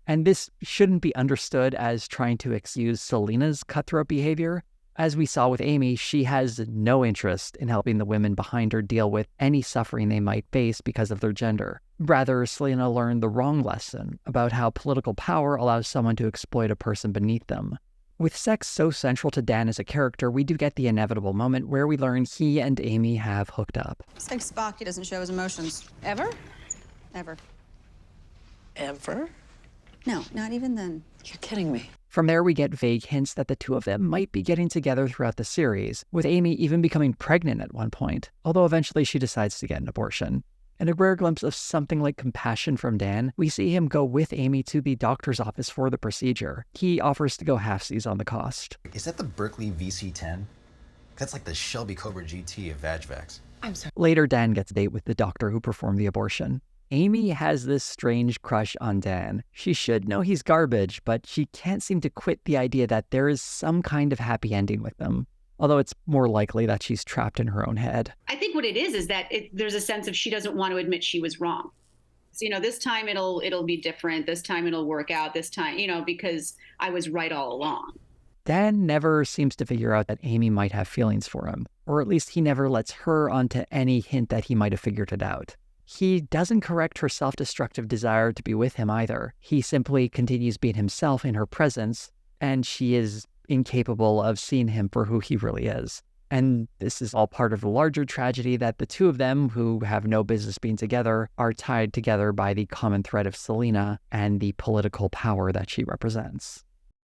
And this shouldn't be understood as trying to excuse Selena's cutthroat behavior. As we saw with Amy, she has no interest in helping the women behind her deal with any suffering they might face because of their gender. Rather, Selena learned the wrong lesson about how political power allows someone to exploit a person beneath them. With sex so central to Dan as a character, we do get the inevitable moment where we learn he and Amy have hooked up. It's like Spock, he doesn't show his emotions. Ever? Ever. Ever? No, not even then. You're kidding me. From there, we get vague hints that the two of them might be getting together throughout the series, with Amy even becoming pregnant at one point, although eventually she decides to get an abortion. In a rare glimpse of something like compassion from Dan, we see him go with Amy to the doctor's office for the procedure. He offers to go halfsies on the cost. Is that the Berkeley VC-10? That's like the Shelby Cobra GT of VagVax. I'm sorry. Later, Dan gets a date with the doctor who performed the abortion. Amy has this strange crush on Dan. She should know he's garbage, but she can't seem to quit the idea that there is some kind of happy ending with them. Although it's more likely that she's trapped in her own head. I think what it is that there's a sense of she doesn't want to admit she was wrong. So, this time it'll be different. This time it'll work out. This time, because I was right all along. Dan never seems to figure out that Amy might have feelings for him, or at least he never lets her onto any hint that he might have figured it out. He doesn't correct her self-destructive desire to be with him either. He simply continues being himself in her presence, and she is incapable of seeing him for who he really is. And this is all part of the larger tragedy that the two of them, who have no business being together, are tied together by the common thread of Selena and the political power that she represents.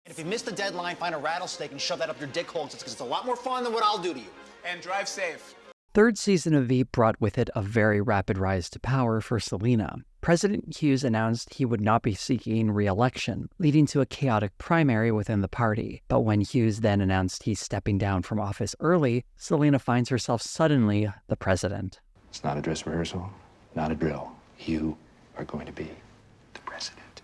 And if you miss the deadline, find a rattlesnake and shove that up your dick hole because it's a lot more fun than what I'll do to you. And drive safe. Third season of Veep brought with it a very rapid rise to power for Selena. President Hughes announced he would not be seeking re-election, leading to a chaotic primary within the party. But when Hughes then announced he's stepping down from office early, Selena finds herself suddenly the president. It's not a dress rehearsal, not a drill. You are going to be the president.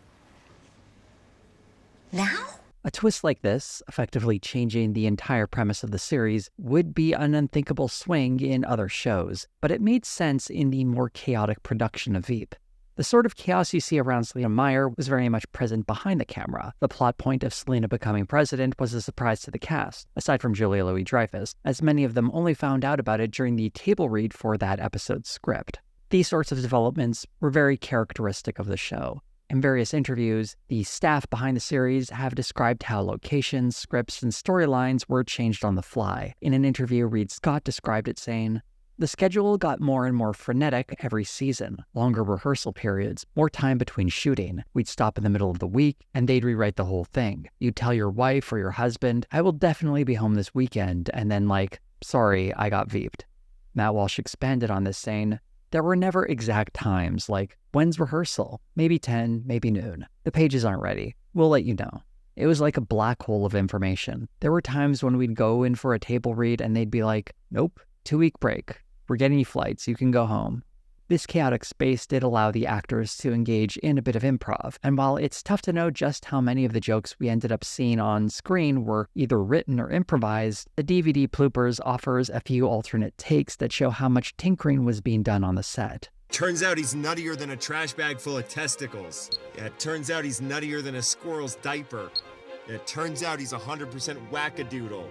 Now? A twist like this, effectively changing the entire premise of the series, would be an unthinkable swing in other shows, but it made sense in the more chaotic production of Veep. The sort of chaos you see around Selena Meyer was very much present behind the camera. The plot point of Selena becoming president was a surprise to the cast, aside from Julia Louis-Dreyfus, as many of them only found out about it during the table read for that episode's script. These sorts of developments were very characteristic of the show. In various interviews, the staff behind the series have described how locations, scripts, and storylines were changed on the fly. In an interview, Reed Scott described it saying, "The schedule got more and more frenetic every season. Longer rehearsal periods, more time between shooting. We'd stop in the middle of the week, and they'd rewrite the whole thing. You'd tell your wife or your husband, I will definitely be home this weekend, and then sorry, I got Veeped." Matt Walsh expanded on this, saying, "There were never exact times, like, when's rehearsal? Maybe 10, maybe noon. The pages aren't ready. We'll let you know." It was like a black hole of information. There were times when we'd go in for a table read and they'd be like, "Nope, 2-week break. We're getting you flights, you can go home." This chaotic space did allow the actors to engage in a bit of improv, and while it's tough to know just how many of the jokes we ended up seeing on screen were either written or improvised, the DVD bloopers offers a few alternate takes that show how much tinkering was being done on the set. Turns out he's nuttier than a trash bag full of testicles. Yeah, it turns out he's nuttier than a squirrel's diaper. Yeah, it turns out he's 100% wackadoodle.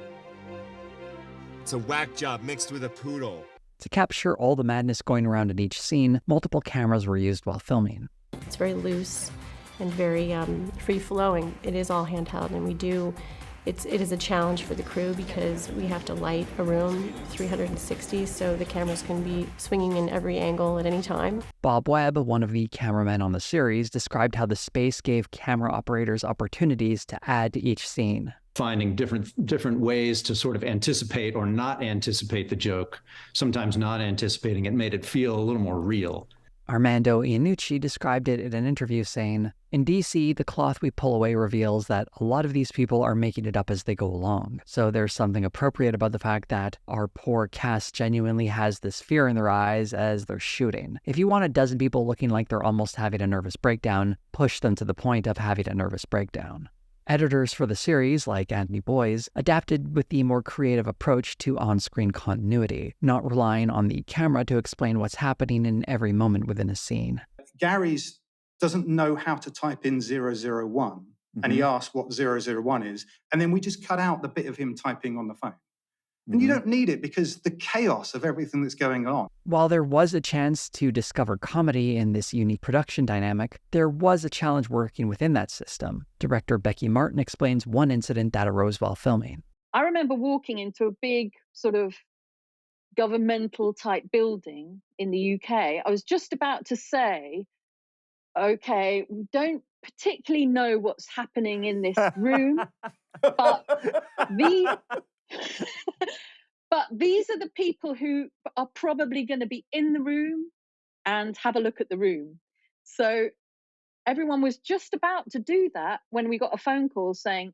It's a whack job mixed with a poodle. To capture all the madness going around in each scene, multiple cameras were used while filming. It's very loose and very free-flowing. It is all handheld, and it is a challenge for the crew because we have to light a room 360 so the cameras can be swinging in every angle at any time. Bob Webb, one of the cameramen on the series, described how the space gave camera operators opportunities to add to each scene. Finding different ways to sort of anticipate or not anticipate the joke, sometimes not anticipating it made it feel a little more real. Armando Iannucci described it in an interview saying, "In DC, the cloth we pull away reveals that a lot of these people are making it up as they go along. So there's something appropriate about the fact that our poor cast genuinely has this fear in their eyes as they're shooting. If you want a dozen people looking like they're almost having a nervous breakdown, push them to the point of having a nervous breakdown." Editors for the series, like Anthony Boyes, adapted with the more creative approach to on-screen continuity, not relying on the camera to explain what's happening in every moment within a scene. Gary's doesn't know how to type in 001, and he asks what 001 is, and then we just cut out the bit of him typing on the phone. And you don't need it because the chaos of everything that's going on. While there was a chance to discover comedy in this unique production dynamic, there was a challenge working within that system. Director Becky Martin explains one incident that arose while filming. I remember walking into a big sort of governmental type building in the UK. I was just about to say, okay, we don't particularly know what's happening in this room, but these are the people who are probably going to be in the room and have a look at the room. So everyone was just about to do that when we got a phone call saying,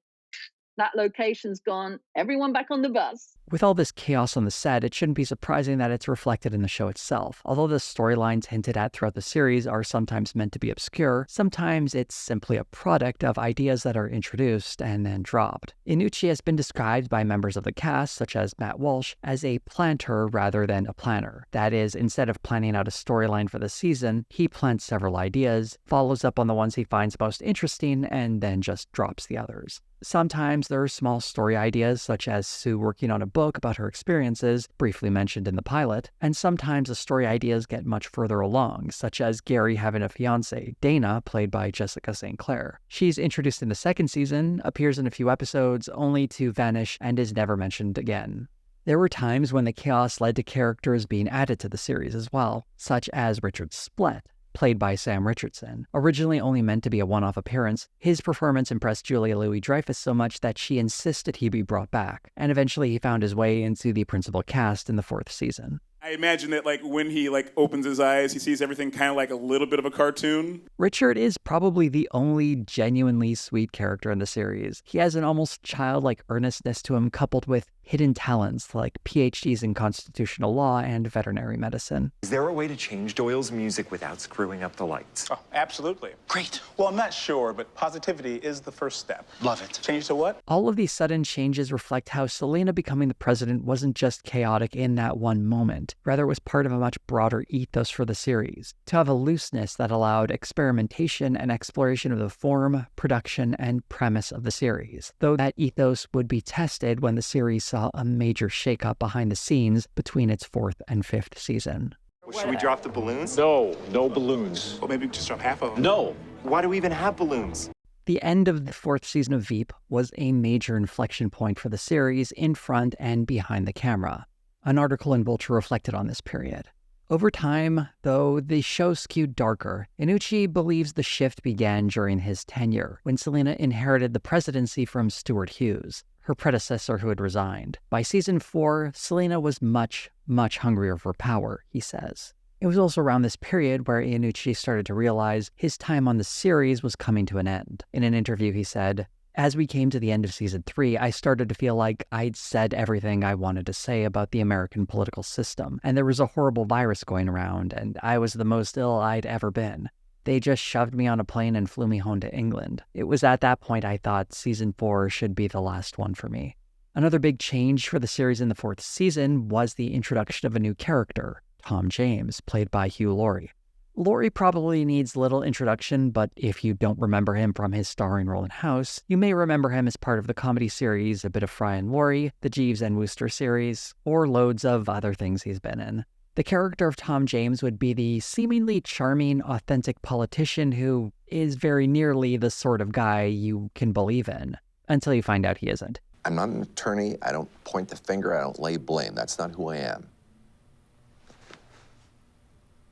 that location's gone, everyone back on the bus. With all this chaos on the set, it shouldn't be surprising that it's reflected in the show itself. Although the storylines hinted at throughout the series are sometimes meant to be obscure, sometimes it's simply a product of ideas that are introduced and then dropped. Iannucci has been described by members of the cast, such as Matt Walsh, as a planter rather than a planner. That is, instead of planning out a storyline for the season, he plants several ideas, follows up on the ones he finds most interesting, and then just drops the others. Sometimes there are small story ideas, such as Sue working on a book about her experiences, briefly mentioned in the pilot, and sometimes the story ideas get much further along, such as Gary having a fiancée, Dana, played by Jessica St. Clair. She's introduced in the second season, appears in a few episodes, only to vanish, and is never mentioned again. There were times when the chaos led to characters being added to the series as well, such as Richard Splett, played by Sam Richardson. Originally only meant to be a one-off appearance, his performance impressed Julia Louis-Dreyfus so much that she insisted he be brought back, and eventually he found his way into the principal cast in the 4th season. I imagine that when he opens his eyes, he sees everything kind of like a little bit of a cartoon. Richard is probably the only genuinely sweet character in the series. He has an almost childlike earnestness to him, coupled with hidden talents like PhDs in constitutional law and veterinary medicine. Is there a way to change Doyle's music without screwing up the lights? Oh, absolutely. Great. Well, I'm not sure, but positivity is the first step. Love it. Change to what? All of these sudden changes reflect how Selena becoming the president wasn't just chaotic in that one moment. Rather, it was part of a much broader ethos for the series, to have a looseness that allowed experimentation and exploration of the form, production, and premise of the series, though that ethos would be tested when the series saw a major shakeup behind the scenes between its 4th and 5th season. Well, should we drop the balloons? No, no balloons. Well, maybe just drop half of them. No. Why do we even have balloons? The end of the 4th season of Veep was a major inflection point for the series in front and behind the camera. An article in Vulture reflected on this period. Over time, though, the show skewed darker. Iannucci believes the shift began during his tenure, when Selena inherited the presidency from Stuart Hughes, her predecessor who had resigned. By season 4, Selena was much, much hungrier for power, he says. It was also around this period where Iannucci started to realize his time on the series was coming to an end. In an interview, he said, "As we came to the end of season 3, I started to feel like I'd said everything I wanted to say about the American political system, and there was a horrible virus going around, and I was the most ill I'd ever been. They just shoved me on a plane and flew me home to England. It was at that point I thought season 4 should be the last one for me." Another big change for the series in the 4th season was the introduction of a new character, Tom James, played by Hugh Laurie. Laurie probably needs little introduction, but if you don't remember him from his starring role in House, you may remember him as part of the comedy series A Bit of Fry and Laurie, the Jeeves and Wooster series, or loads of other things he's been in. The character of Tom James would be the seemingly charming, authentic politician who is very nearly the sort of guy you can believe in, until you find out he isn't. I'm not an attorney. I don't point the finger. I don't lay blame. That's not who I am.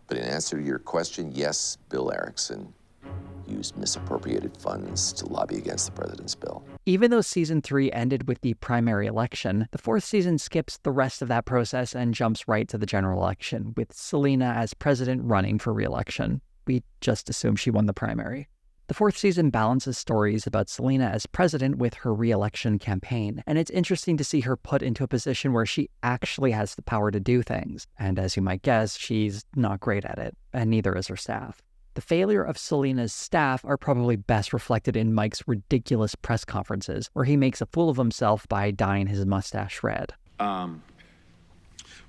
But in answer to your question, yes, Bill Erickson used misappropriated funds to lobby against the president's bill. Even though season 3 ended with the primary election, the 4th season skips the rest of that process and jumps right to the general election, with Selena as president running for re-election. We just assume she won the primary. The 4th season balances stories about Selena as president with her re-election campaign, and it's interesting to see her put into a position where she actually has the power to do things. And as you might guess, she's not great at it, and neither is her staff. The failure of Selena's staff are probably best reflected in Mike's ridiculous press conferences, where he makes a fool of himself by dyeing his mustache red.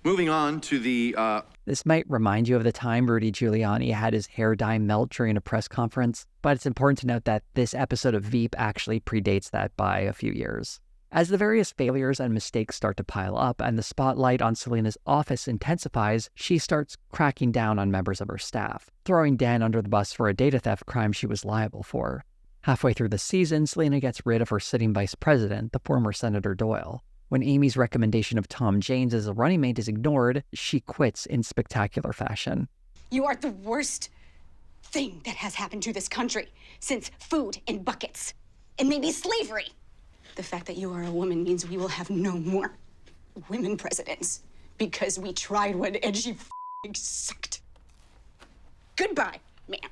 Moving on to the... This might remind you of the time Rudy Giuliani had his hair dye melt during a press conference, but it's important to note that this episode of Veep actually predates that by a few years. As the various failures and mistakes start to pile up and the spotlight on Selena's office intensifies, she starts cracking down on members of her staff, throwing Dan under the bus for a data theft crime she was liable for. Halfway through the season, Selena gets rid of her sitting vice president, the former Senator Doyle. When Amy's recommendation of Tom James as a running mate is ignored, she quits in spectacular fashion. You are the worst thing that has happened to this country since food in buckets and maybe slavery. The fact that you are a woman means we will have no more women presidents because we tried what and she sucked. Goodbye, ma'am.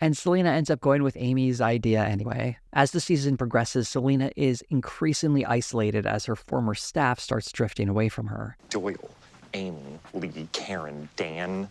And Selena ends up going with Amy's idea anyway. As the season progresses, Selena is increasingly isolated as her former staff starts drifting away from her. Doyle, Amy, Lee, Karen, Dan.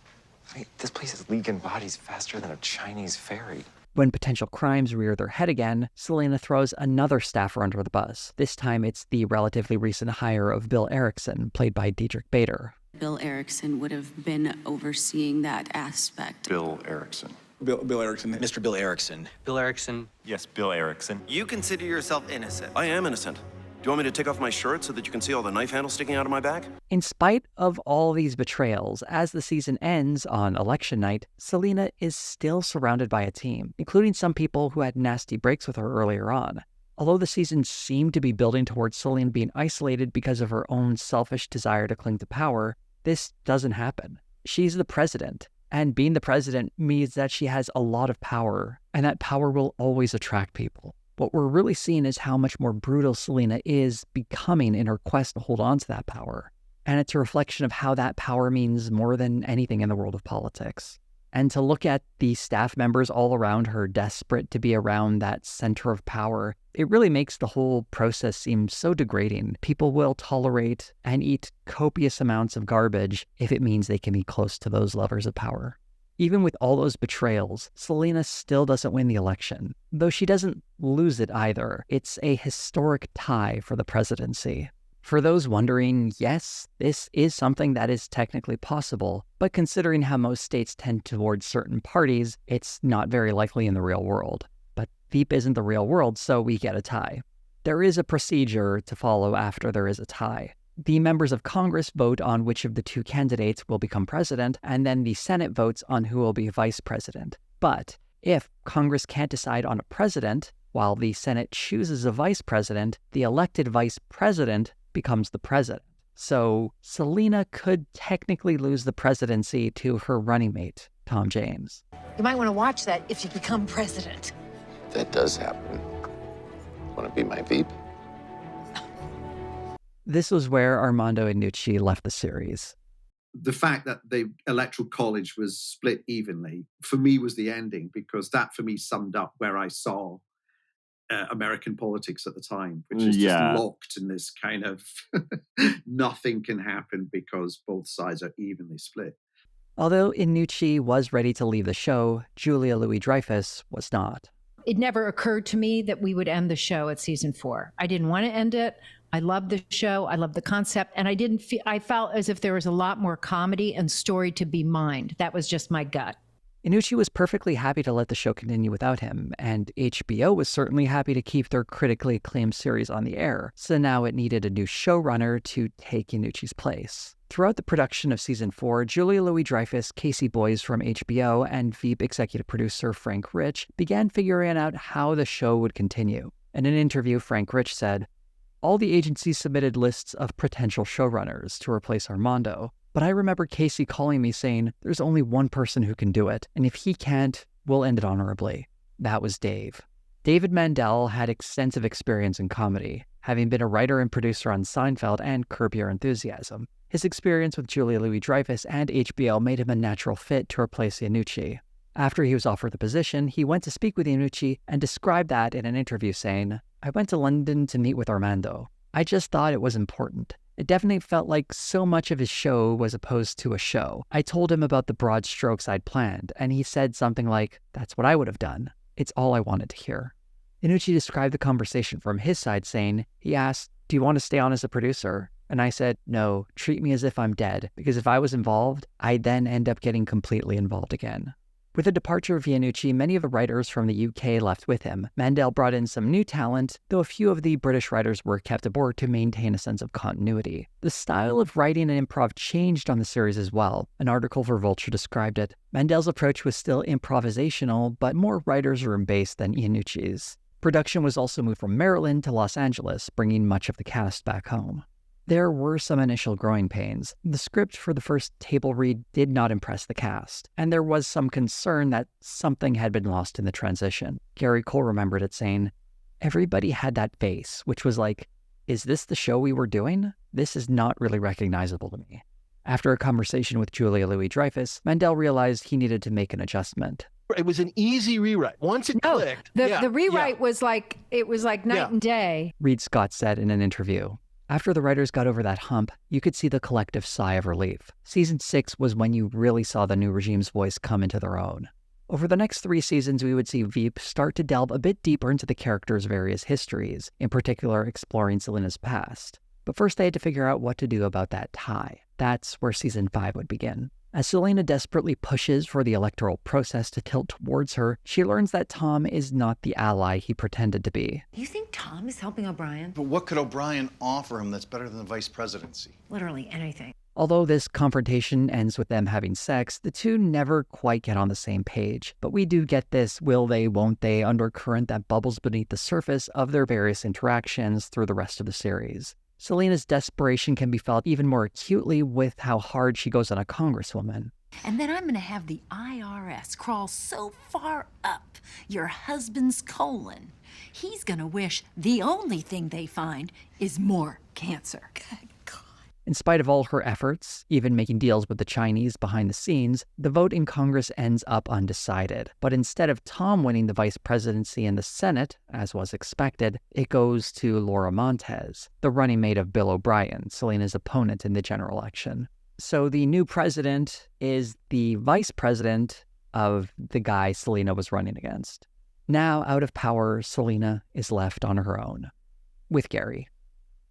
This place is leaking bodies faster than a Chinese ferry. When potential crimes rear their head again, Selena throws another staffer under the bus. This time it's the relatively recent hire of Bill Erickson, played by Diedrich Bader. Bill Erickson would have been overseeing that aspect. Bill Erickson. Bill Erickson. Mr. Bill Erickson. Bill Erickson. Yes, Bill Erickson. You consider yourself innocent. I am innocent. Do you want me to take off my shirt so that you can see all the knife handles sticking out of my back? In spite of all these betrayals, as the season ends on election night, Selena is still surrounded by a team, including some people who had nasty breaks with her earlier on. Although the season seemed to be building towards Selena being isolated because of her own selfish desire to cling to power, this doesn't happen. She's the president, and being the president means that she has a lot of power, and that power will always attract people. What we're really seeing is how much more brutal Selena is becoming in her quest to hold on to that power. And it's a reflection of how that power means more than anything in the world of politics. And to look at the staff members all around her desperate to be around that center of power, it really makes the whole process seem so degrading. People will tolerate and eat copious amounts of garbage if it means they can be close to those levers of power. Even with all those betrayals, Selena still doesn't win the election, though she doesn't lose it either. It's a historic tie for the presidency. For those wondering, yes, this is something that is technically possible, but considering how most states tend towards certain parties, it's not very likely in the real world. But Veep isn't the real world, so we get a tie. There is a procedure to follow after there is a tie. The members of Congress vote on which of the two candidates will become president, and then the Senate votes on who will be vice president. But if Congress can't decide on a president, while the Senate chooses a vice president, the elected vice president becomes the president. So Selena could technically lose the presidency to her running mate, Tom James. You might want to watch that if you become president. That does happen. Want to be my Veep? This was where Armando Iannucci left the series. The fact that the electoral college was split evenly, for me, was the ending, because that, for me, summed up where I saw American politics at the time, which is just locked in this kind of nothing can happen because both sides are evenly split. Although Iannucci was ready to leave the show, Julia Louis-Dreyfus was not. It never occurred to me that we would end the show at season 4. I didn't want to end it. I loved the show. I loved the concept. And I felt as if there was a lot more comedy and story to be mined. That was just my gut. Iannucci was perfectly happy to let the show continue without him, and HBO was certainly happy to keep their critically acclaimed series on the air, so now it needed a new showrunner to take Iannucci's place. Throughout the production of season 4, Julia Louis-Dreyfus, Casey Boyes from HBO, and Veep executive producer Frank Rich began figuring out how the show would continue. In an interview, Frank Rich said, "All the agencies submitted lists of potential showrunners to replace Armando. But I remember Casey calling me saying, there's only one person who can do it, and if he can't, we'll end it honorably." That was Dave. David Mandel had extensive experience in comedy, having been a writer and producer on Seinfeld and Curb Your Enthusiasm. His experience with Julia Louis-Dreyfus and HBO made him a natural fit to replace Iannucci. After he was offered the position, he went to speak with Iannucci and described that in an interview saying, "I went to London to meet with Armando. I just thought it was important. It definitely felt like so much of his show was opposed to a show. I told him about the broad strokes I'd planned, and he said something like, that's what I would have done. It's all I wanted to hear." Iannucci described the conversation from his side, saying, he asked, "Do you want to stay on as a producer?" And I said, "No, treat me as if I'm dead, because if I was involved, I'd then end up getting completely involved again." With the departure of Iannucci, many of the writers from the UK left with him. Mandel brought in some new talent, though a few of the British writers were kept aboard to maintain a sense of continuity. The style of writing and improv changed on the series as well. An article for Vulture described it. Mandel's approach was still improvisational, but more writers room-based than Iannucci's. Production was also moved from Maryland to Los Angeles, bringing much of the cast back home. There were some initial growing pains. The script for the first table read did not impress the cast, and there was some concern that something had been lost in the transition. Gary Cole remembered it saying, "Everybody had that face, which was like, is this the show we were doing? This is not really recognizable to me." After a conversation with Julia Louis-Dreyfus, Mandel realized he needed to make an adjustment. It was an easy rewrite. Once it clicked. The rewrite was like, it was like night and day. Reed Scott said in an interview. After the writers got over that hump, you could see the collective sigh of relief. Season 6 was when you really saw the new regime's voice come into their own. Over the next 3 seasons, we would see Veep start to delve a bit deeper into the characters' various histories, in particular exploring Selena's past. But first they had to figure out what to do about that tie. That's where Season 5 would begin. As Selena desperately pushes for the electoral process to tilt towards her, she learns that Tom is not the ally he pretended to be. You think Tom is helping O'Brien? But what could O'Brien offer him that's better than the vice presidency? Literally anything. Although this confrontation ends with them having sex, the two never quite get on the same page. But we do get this will they, won't they undercurrent that bubbles beneath the surface of their various interactions through the rest of the series. Selena's desperation can be felt even more acutely with how hard she goes on a congresswoman. And then I'm going to have the IRS crawl so far up your husband's colon, he's going to wish the only thing they find is more cancer. Good God. In spite of all her efforts, even making deals with the Chinese behind the scenes, the vote in Congress ends up undecided. But instead of Tom winning the vice presidency in the Senate, as was expected, it goes to Laura Montez, the running mate of Bill O'Brien, Selena's opponent in the general election. So the new president is the vice president of the guy Selena was running against. Now, out of power, Selena is left on her own, with Gary.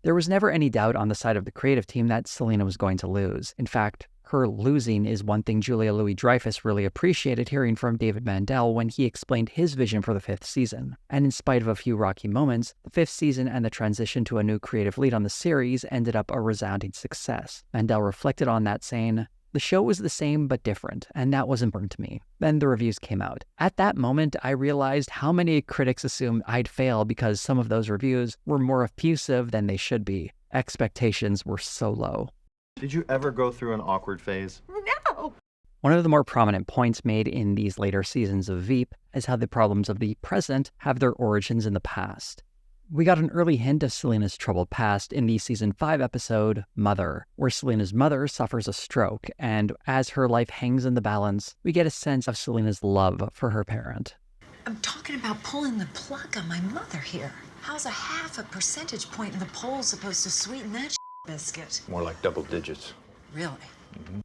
There was never any doubt on the side of the creative team that Selena was going to lose. In fact, her losing is one thing Julia Louis-Dreyfus really appreciated hearing from David Mandel when he explained his vision for the 5th season. And in spite of a few rocky moments, the 5th season and the transition to a new creative lead on the series ended up a resounding success. Mandel reflected on that saying, "The show was the same but different, and that was important to me." Then the reviews came out. At that moment, I realized how many critics assumed I'd fail because some of those reviews were more effusive than they should be. Expectations were so low. Did you ever go through an awkward phase? No! One of the more prominent points made in these later seasons of Veep is how the problems of the present have their origins in the past. We got an early hint of Selena's troubled past in the Season 5 episode, Mother, where Selena's mother suffers a stroke, and as her life hangs in the balance, we get a sense of Selena's love for her parent. I'm talking about pulling the plug on my mother here. How's a 0.5 percentage point in the poll supposed to sweeten that biscuit? More like double digits. Really?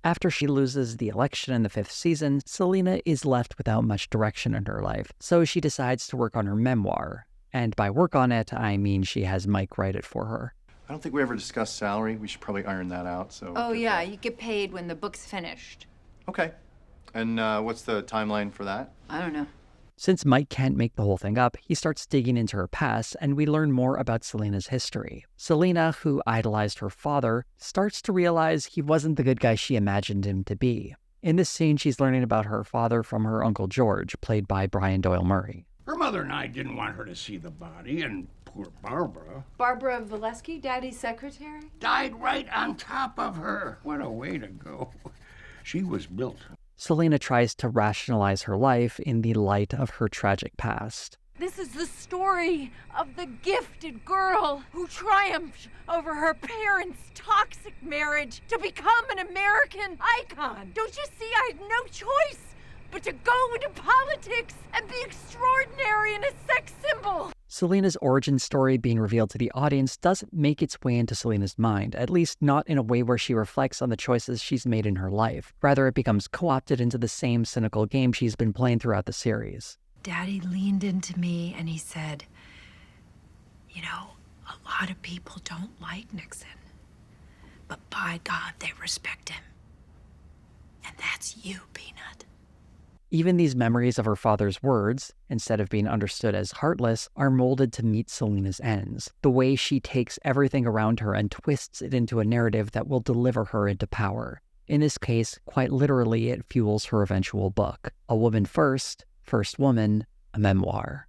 After she loses the election in the 5th season, Selena is left without much direction in her life, so she decides to work on her memoir. And by work on it, I mean she has Mike write it for her. I don't think we ever discussed salary. We should probably iron that out. So. Oh, yeah, you get paid when the book's finished. Okay. And what's the timeline for that? I don't know. Since Mike can't make the whole thing up, he starts digging into her past, and we learn more about Selena's history. Selena, who idolized her father, starts to realize he wasn't the good guy she imagined him to be. In this scene, she's learning about her father from her Uncle George, played by Brian Doyle Murray. Her mother and I didn't want her to see the body, and poor Barbara Barbara Valesky, Daddy's secretary? died right on top of her. What a way to go. She was built. Selena tries to rationalize her life in the light of her tragic past. This is the story of the gifted girl who triumphed over her parents' toxic marriage to become an American icon. Don't you see? I had no choice but to go into politics and be extraordinary and a sex symbol. Selena's origin story being revealed to the audience doesn't make its way into Selena's mind, at least not in a way where she reflects on the choices she's made in her life. Rather, it becomes co-opted into the same cynical game she's been playing throughout the series. Daddy leaned into me and he said, you know, a lot of people don't like Nixon, but by God, they respect him. And that's you, Peanut. Even these memories of her father's words, instead of being understood as heartless, are molded to meet Selena's ends. The way she takes everything around her and twists it into a narrative that will deliver her into power. In this case, quite literally, it fuels her eventual book. A Woman First, First Woman, a memoir.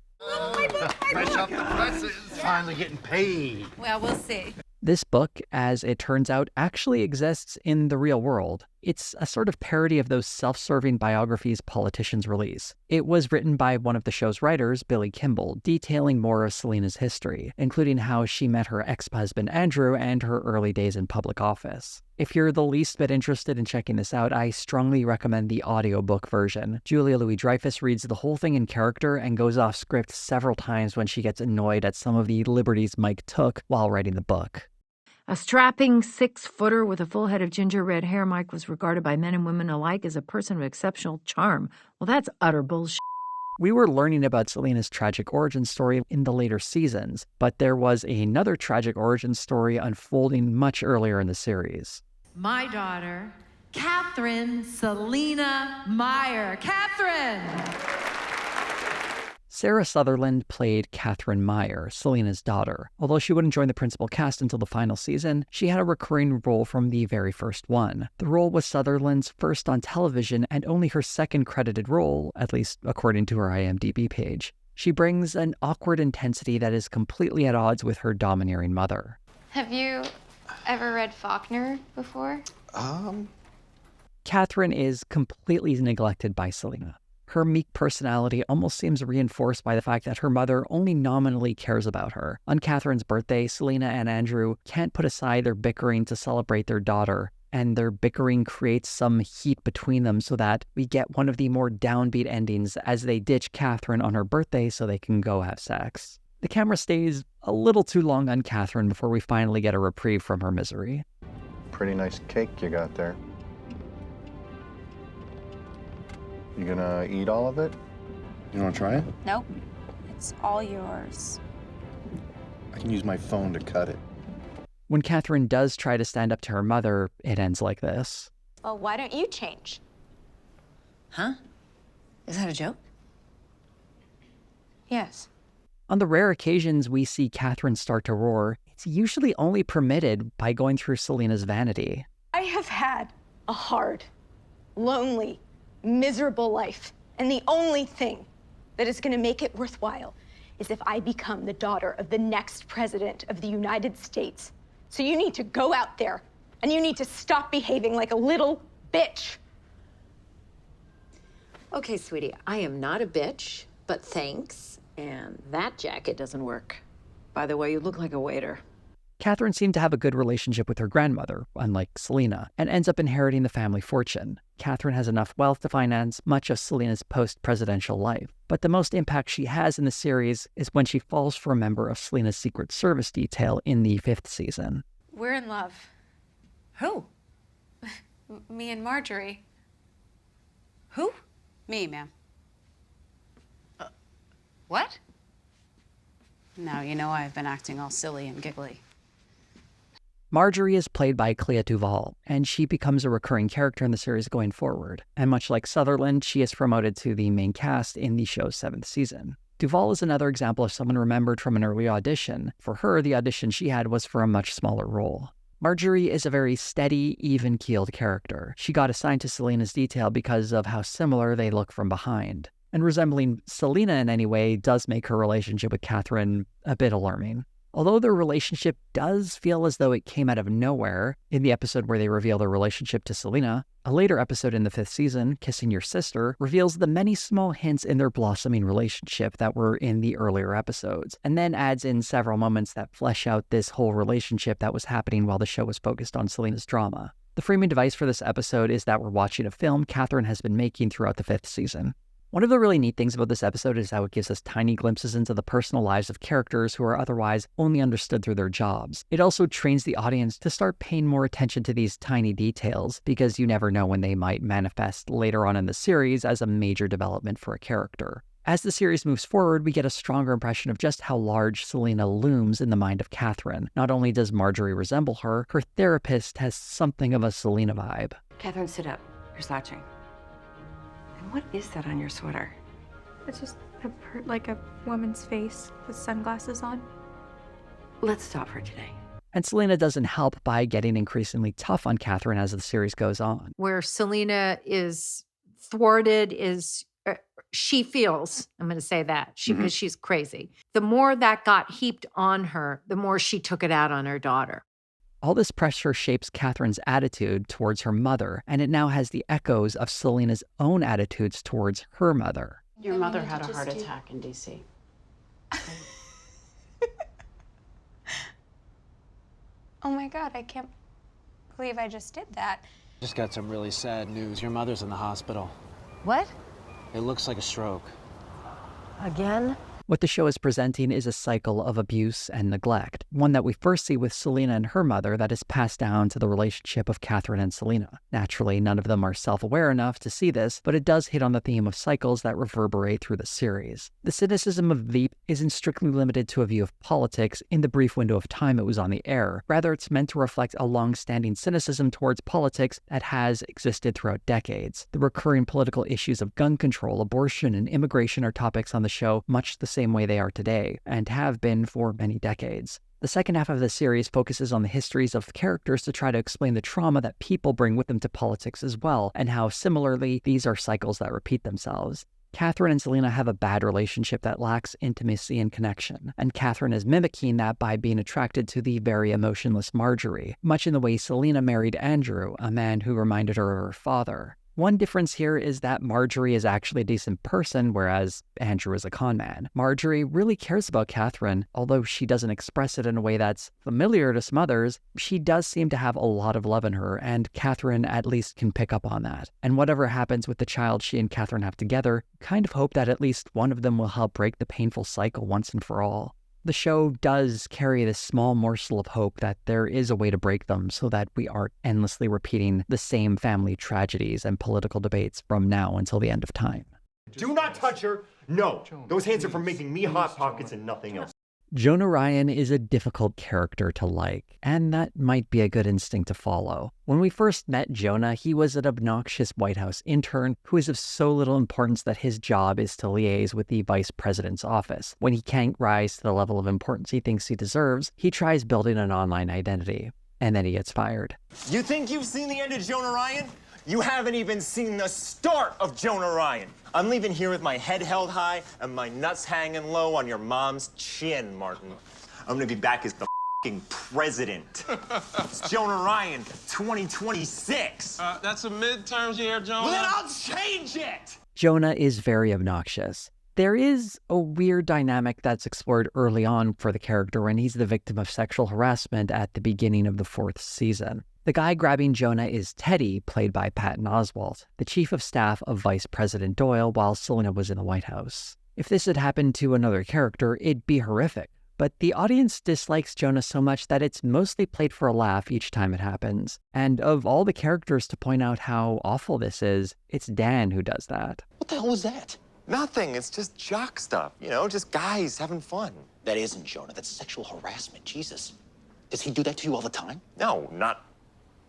Fresh off the presses. Finally getting paid. Well, we'll see. This book, as it turns out, actually exists in the real world. It's a sort of parody of those self-serving biographies politicians release. It was written by one of the show's writers, Billy Kimball, detailing more of Selena's history, including how she met her ex-husband Andrew and her early days in public office. If you're the least bit interested in checking this out, I strongly recommend the audiobook version. Julia Louis-Dreyfus reads the whole thing in character and goes off script several times when she gets annoyed at some of the liberties Mike took while writing the book. A strapping 6-footer with a full head of ginger red hair, Mike was regarded by men and women alike as a person of exceptional charm. Well, that's utter bullshit. We were learning about Selena's tragic origin story in the later seasons, but there was another tragic origin story unfolding much earlier in the series. My daughter, Catherine Selena Meyer. Catherine! Sarah Sutherland played Catherine Meyer, Selena's daughter. Although she wouldn't join the principal cast until the final season, she had a recurring role from the very first one. The role was Sutherland's first on television and only her second credited role, at least according to her IMDb page. She brings an awkward intensity that is completely at odds with her domineering mother. Have you ever read Faulkner before? Catherine is completely neglected by Selena. Her meek personality almost seems reinforced by the fact that her mother only nominally cares about her. On Catherine's birthday, Selena and Andrew can't put aside their bickering to celebrate their daughter, and their bickering creates some heat between them so that we get one of the more downbeat endings as they ditch Catherine on her birthday so they can go have sex. The camera stays a little too long on Catherine before we finally get a reprieve from her misery. Pretty nice cake you got there. You gonna eat all of it? You wanna try it? Nope. It's all yours. I can use my phone to cut it. When Catherine does try to stand up to her mother, it ends like this. Well, why don't you change? Huh? Is that a joke? Yes. On the rare occasions we see Catherine start to roar, it's usually only permitted by going through Selena's vanity. I have had a hard, lonely, miserable life. And the only thing that is going to make it worthwhile is if I become the daughter of the next president of the United States. So you need to go out there and you need to stop behaving like a little bitch. Okay, sweetie, I am not a bitch, but thanks. And that jacket doesn't work. By the way, you look like a waiter. Catherine seemed to have a good relationship with her grandmother, unlike Selena, and ends up inheriting the family fortune. Catherine has enough wealth to finance much of Selena's post-presidential life. But the most impact she has in the series is when she falls for a member of Selena's Secret Service detail in the 5th season. We're in love. Who? Me and Marjorie. Who? Me, ma'am. What? Now you know I've been acting all silly and giggly. Marjorie is played by Clea Duvall, and she becomes a recurring character in the series going forward. And much like Sutherland, she is promoted to the main cast in the show's 7th season. Duvall is another example of someone remembered from an early audition. For her, the audition she had was for a much smaller role. Marjorie is a very steady, even-keeled character. She got assigned to Selena's detail because of how similar they look from behind. And resembling Selena in any way does make her relationship with Catherine a bit alarming. Although their relationship does feel as though it came out of nowhere in the episode where they reveal their relationship to Selena, a later episode in the 5th season, Kissing Your Sister, reveals the many small hints in their blossoming relationship that were in the earlier episodes, and then adds in several moments that flesh out this whole relationship that was happening while the show was focused on Selena's drama. The framing device for this episode is that we're watching a film Catherine has been making throughout the 5th season. One of the really neat things about this episode is how it gives us tiny glimpses into the personal lives of characters who are otherwise only understood through their jobs. It also trains the audience to start paying more attention to these tiny details, because you never know when they might manifest later on in the series as a major development for a character. As the series moves forward, we get a stronger impression of just how large Selena looms in the mind of Catherine. Not only does Marjorie resemble her, her therapist has something of a Selena vibe. Catherine, sit up. You're slouching. And what is that on your sweater? It's just like a woman's face with sunglasses on. Let's stop for today. And Selena doesn't help by getting increasingly tough on Catherine as the series goes on. Where Selena is thwarted is, she feels, I'm going to say that, because she's crazy. The more that got heaped on her, the more she took it out on her daughter. All this pressure shapes Catherine's attitude towards her mother, and it now has the echoes of Selena's own attitudes towards her mother. Your mother had a heart attack in D.C. Oh my God, I can't believe I just did that. Just got some really sad news. Your mother's in the hospital. What? It looks like a stroke. Again? What the show is presenting is a cycle of abuse and neglect, one that we first see with Selena and her mother that is passed down to the relationship of Catherine and Selena. Naturally, none of them are self-aware enough to see this, but it does hit on the theme of cycles that reverberate through the series. The cynicism of Veep isn't strictly limited to a view of politics in the brief window of time it was on the air. Rather, it's meant to reflect a long-standing cynicism towards politics that has existed throughout decades. The recurring political issues of gun control, abortion, and immigration are topics on the show much the same way they are today, and have been for many decades. The second half of the series focuses on the histories of characters to try to explain the trauma that people bring with them to politics as well, and how similarly these are cycles that repeat themselves. Catherine and Selena have a bad relationship that lacks intimacy and connection, and Catherine is mimicking that by being attracted to the very emotionless Marjorie, much in the way Selena married Andrew, a man who reminded her of her father. One difference here is that Marjorie is actually a decent person, whereas Andrew is a con man. Marjorie really cares about Catherine, although she doesn't express it in a way that's familiar to some others. She does seem to have a lot of love in her, and Catherine at least can pick up on that. And whatever happens with the child she and Catherine have together, kind of hope that at least one of them will help break the painful cycle once and for all. The show does carry this small morsel of hope that there is a way to break them so that we aren't endlessly repeating the same family tragedies and political debates from now until the end of time. Do not touch her! No! Those hands are for making me Hot Pockets and nothing else. Jonah Ryan is a difficult character to like, and that might be a good instinct to follow. When we first met Jonah, he was an obnoxious White House intern who is of so little importance that his job is to liaise with the vice president's office. When he can't rise to the level of importance he thinks he deserves, he tries building an online identity, and then he gets fired. You think you've seen the end of Jonah Ryan? You haven't even seen the start of Jonah Ryan. I'm leaving here with my head held high and my nuts hanging low on your mom's chin, Martin. I'm gonna be back as the f***ing president. It's Jonah Ryan, 2026. That's a midterms year, Jonah. Well, then I'll change it! Jonah is very obnoxious. There is a weird dynamic that's explored early on for the character when he's the victim of sexual harassment at the beginning of the 4th season. The guy grabbing Jonah is Teddy, played by Patton Oswalt, the chief of staff of Vice President Doyle while Selena was in the White House. If this had happened to another character, it'd be horrific. But the audience dislikes Jonah so much that it's mostly played for a laugh each time it happens. And of all the characters to point out how awful this is, it's Dan who does that. What the hell was that? Nothing. It's just jock stuff. You know, just guys having fun. That isn't Jonah. That's sexual harassment. Jesus. Does he do that to you all the time? No, not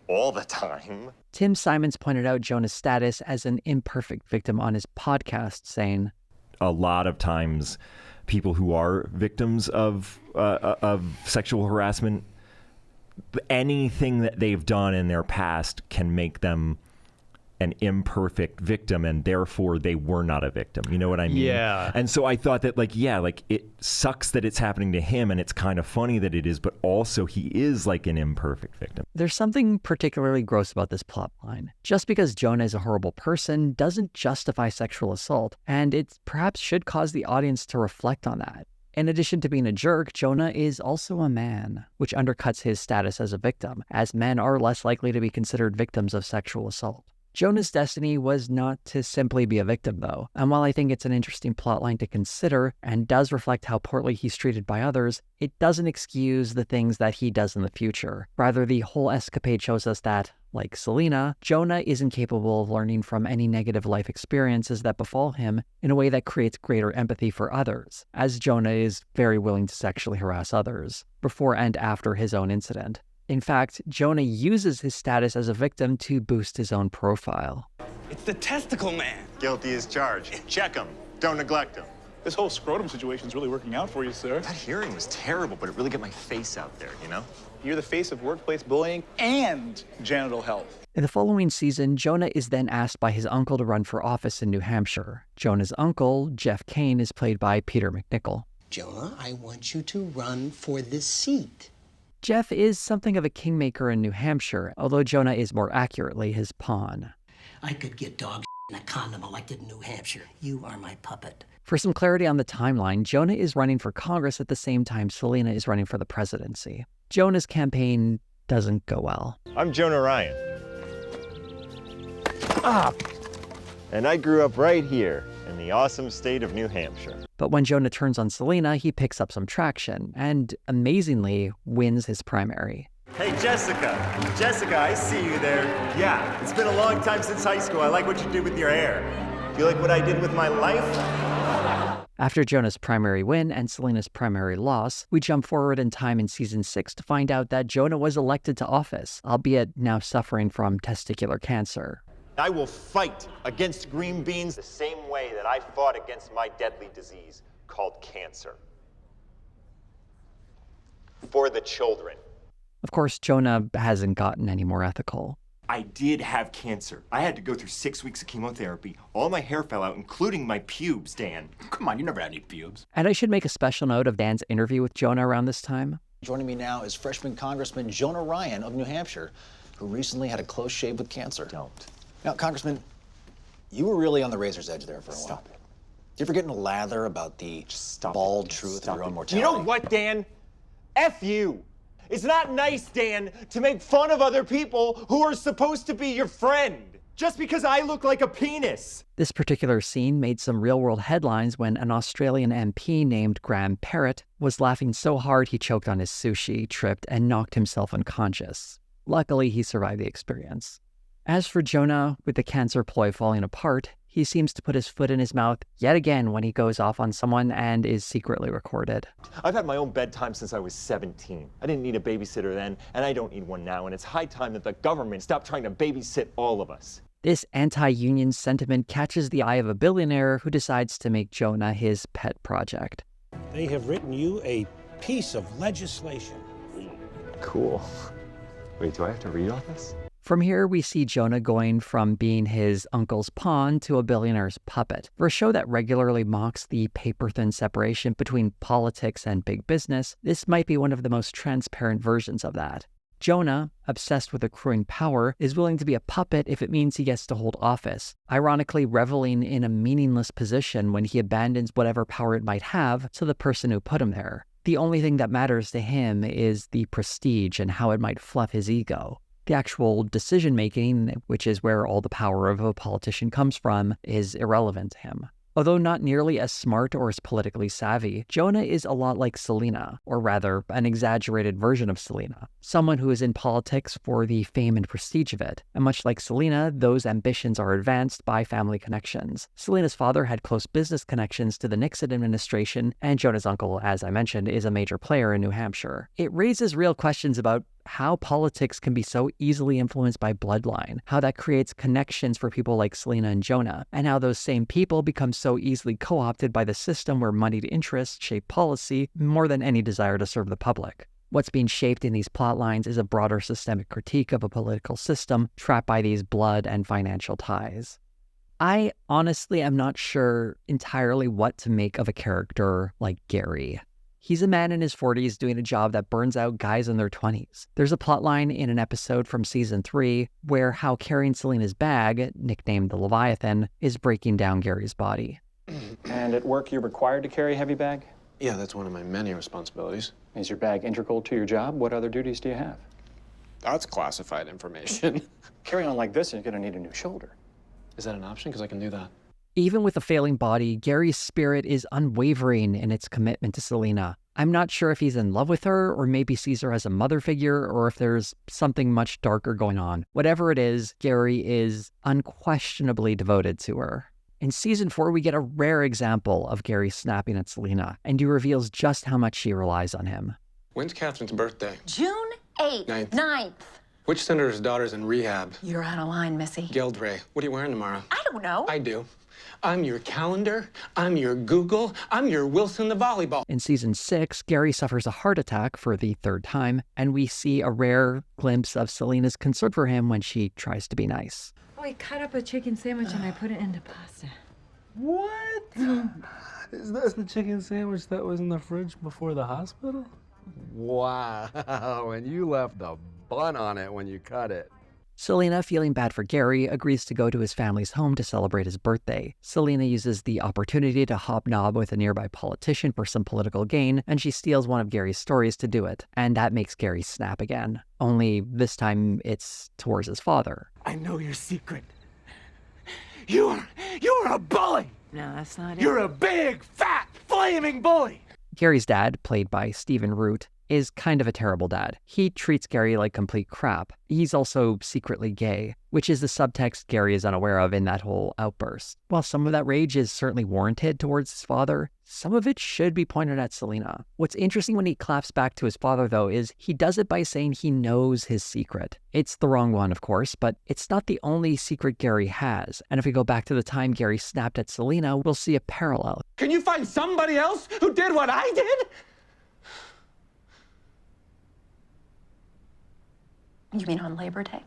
all the time. Tim Simons pointed out Jonah's status as an imperfect victim on his podcast, saying, a lot of times people who are victims of sexual harassment, anything that they've done in their past can make them an imperfect victim, and therefore they were not a victim. You know what I mean? Yeah. And so I thought that, it sucks that it's happening to him, and it's kind of funny that it is, but also he is like an imperfect victim. There's something particularly gross about this plotline. Just because Jonah is a horrible person doesn't justify sexual assault, and it perhaps should cause the audience to reflect on that. In addition to being a jerk, Jonah is also a man, which undercuts his status as a victim, as men are less likely to be considered victims of sexual assault. Jonah's destiny was not to simply be a victim, though, and while I think it's an interesting plotline to consider and does reflect how poorly he's treated by others, it doesn't excuse the things that he does in the future. Rather, the whole escapade shows us that, like Selena, Jonah isn't capable of learning from any negative life experiences that befall him in a way that creates greater empathy for others, as Jonah is very willing to sexually harass others, before and after his own incident. In fact, Jonah uses his status as a victim to boost his own profile. It's the testicle man. Guilty as charged. Check him. Don't neglect him. This whole scrotum situation's really working out for you, sir. That hearing was terrible, but it really got my face out there, you know? You're the face of workplace bullying and genital health. In the following season, Jonah is then asked by his uncle to run for office in New Hampshire. Jonah's uncle, Jeff Kane, is played by Peter MacNicol. Jonah, I want you to run for this seat. Jeff is something of a kingmaker in New Hampshire, although Jonah is more accurately his pawn. I could get dog in a condom elected in New Hampshire. You are my puppet. For some clarity on the timeline, Jonah is running for Congress at the same time Selena is running for the presidency. Jonah's campaign doesn't go well. I'm Jonah Ryan. And I grew up right here in the awesome state of New Hampshire. But when Jonah turns on Selena, he picks up some traction and, amazingly, wins his primary. Hey, Jessica. Jessica, I see you there. Yeah, it's been a long time since high school. I like what you did with your hair. Do you like what I did with my life? After Jonah's primary win and Selena's primary loss, we jump forward in time in season 6 to find out that Jonah was elected to office, albeit now suffering from testicular cancer. I will fight against green beans the same way that I fought against my deadly disease called cancer. For the children. Of course, Jonah hasn't gotten any more ethical. I did have cancer. I had to go through 6 weeks of chemotherapy. All my hair fell out, including my pubes, Dan. Come on, you never had any pubes. And I should make a special note of Dan's interview with Jonah around this time. Joining me now is freshman Congressman Jonah Ryan of New Hampshire, who recently had a close shave with cancer. Don't. Now, Congressman, you were really on the razor's edge there for a while. Stop it. Do you ever get in a lather about the bald truth of your own mortality? You know what, Dan? F you. It's not nice, Dan, to make fun of other people who are supposed to be your friend, just because I look like a penis. This particular scene made some real-world headlines when an Australian MP named Graham Parrott was laughing so hard he choked on his sushi, tripped, and knocked himself unconscious. Luckily, he survived the experience. As for Jonah, with the cancer ploy falling apart, he seems to put his foot in his mouth yet again when he goes off on someone and is secretly recorded. I've had my own bedtime since I was 17. I didn't need a babysitter then, and I don't need one now, and it's high time that the government stop trying to babysit all of us. This anti-union sentiment catches the eye of a billionaire who decides to make Jonah his pet project. They have written you a piece of legislation. Cool. Wait, do I have to read all this? From here, we see Jonah going from being his uncle's pawn to a billionaire's puppet. For a show that regularly mocks the paper-thin separation between politics and big business, this might be one of the most transparent versions of that. Jonah, obsessed with accruing power, is willing to be a puppet if it means he gets to hold office, ironically reveling in a meaningless position when he abandons whatever power it might have to the person who put him there. The only thing that matters to him is the prestige and how it might fluff his ego. The actual decision-making, which is where all the power of a politician comes from, is irrelevant to him. Although not nearly as smart or as politically savvy, Jonah is a lot like Selena, or rather, an exaggerated version of Selena, someone who is in politics for the fame and prestige of it. And much like Selena, those ambitions are advanced by family connections. Selena's father had close business connections to the Nixon administration, and Jonah's uncle, as I mentioned, is a major player in New Hampshire. It raises real questions about how politics can be so easily influenced by bloodline, how that creates connections for people like Selena and Jonah, and how those same people become so easily co-opted by the system where moneyed interests shape policy more than any desire to serve the public. What's being shaped in these plot lines is a broader systemic critique of a political system trapped by these blood and financial ties. I honestly am not sure entirely what to make of a character like Gary. He's a man in his 40s doing a job that burns out guys in their 20s. There's a plotline in an episode from season 3 where how carrying Selena's bag, nicknamed the Leviathan, is breaking down Gary's body. And at work, you're required to carry a heavy bag? Yeah, that's one of my many responsibilities. Is your bag integral to your job? What other duties do you have? That's classified information. Carry on like this, and you're gonna need a new shoulder. Is that an option? Because I can do that. Even with a failing body, Gary's spirit is unwavering in its commitment to Selena. I'm not sure if he's in love with her, or maybe sees her as a mother figure, or if there's something much darker going on. Whatever it is, Gary is unquestionably devoted to her. In season 4, we get a rare example of Gary snapping at Selena, and he reveals just how much she relies on him. When's Catherine's birthday? June 8th. 9th. Which senator's daughter's in rehab? You're out of line, Missy. Geldray. What are you wearing tomorrow? I don't know. I do. I'm your calendar, I'm your Google, I'm your Wilson the volleyball. In season 6, Gary suffers a heart attack for the 3rd time, and we see a rare glimpse of Selena's concern for him when she tries to be nice. Oh, I cut up a chicken sandwich and I put it into pasta. What? Is that the chicken sandwich that was in the fridge before the hospital? Wow, and you left the bun on it when you cut it. Selena, feeling bad for Gary, agrees to go to his family's home to celebrate his birthday. Selena uses the opportunity to hobnob with a nearby politician for some political gain, and she steals one of Gary's stories to do it. And that makes Gary snap again. Only this time it's towards his father. I know your secret. You're a bully. No, that's not it. You're a big, fat, flaming bully. Gary's dad, played by Stephen Root, is kind of a terrible dad. He treats Gary like complete crap. He's also secretly gay, which is the subtext Gary is unaware of in that whole outburst. While some of that rage is certainly warranted towards his father, some of it should be pointed at Selena. What's interesting when he claps back to his father, though, is he does it by saying he knows his secret. It's the wrong one, of course, but it's not the only secret Gary has. And if we go back to the time Gary snapped at Selena, we'll see a parallel. Can you find somebody else who did what I did? You mean on Labor Day?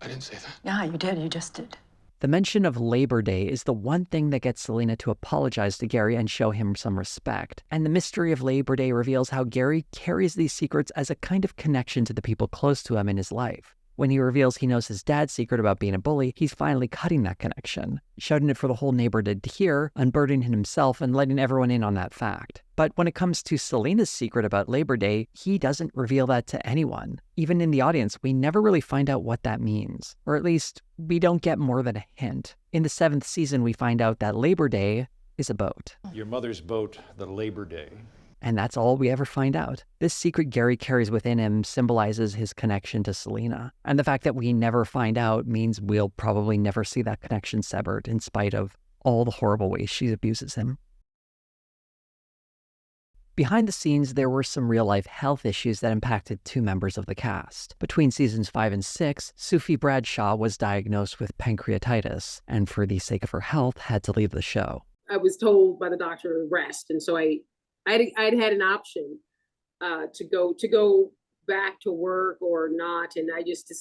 I didn't say that. Yeah, you did. You just did. The mention of Labor Day is the one thing that gets Selena to apologize to Gary and show him some respect. And the mystery of Labor Day reveals how Gary carries these secrets as a kind of connection to the people close to him in his life. When he reveals he knows his dad's secret about being a bully, he's finally cutting that connection, shouting it for the whole neighborhood to hear, unburdening himself and letting everyone in on that fact. But when it comes to Selena's secret about Labor Day, he doesn't reveal that to anyone. Even in the audience, we never really find out what that means. Or at least, we don't get more than a hint. In the 7th season, we find out that Labor Day is a boat. Your mother's boat, the Labor Day. And that's all we ever find out. This secret Gary carries within him symbolizes his connection to Selena. And the fact that we never find out means we'll probably never see that connection severed, in spite of all the horrible ways she abuses him. Behind the scenes, there were some real-life health issues that impacted 2 members of the cast. Between seasons 5 and 6, Sufi Bradshaw was diagnosed with pancreatitis, and for the sake of her health, had to leave the show. I was told by the doctor to rest, and so I'd had an option to go back to work or not, and I just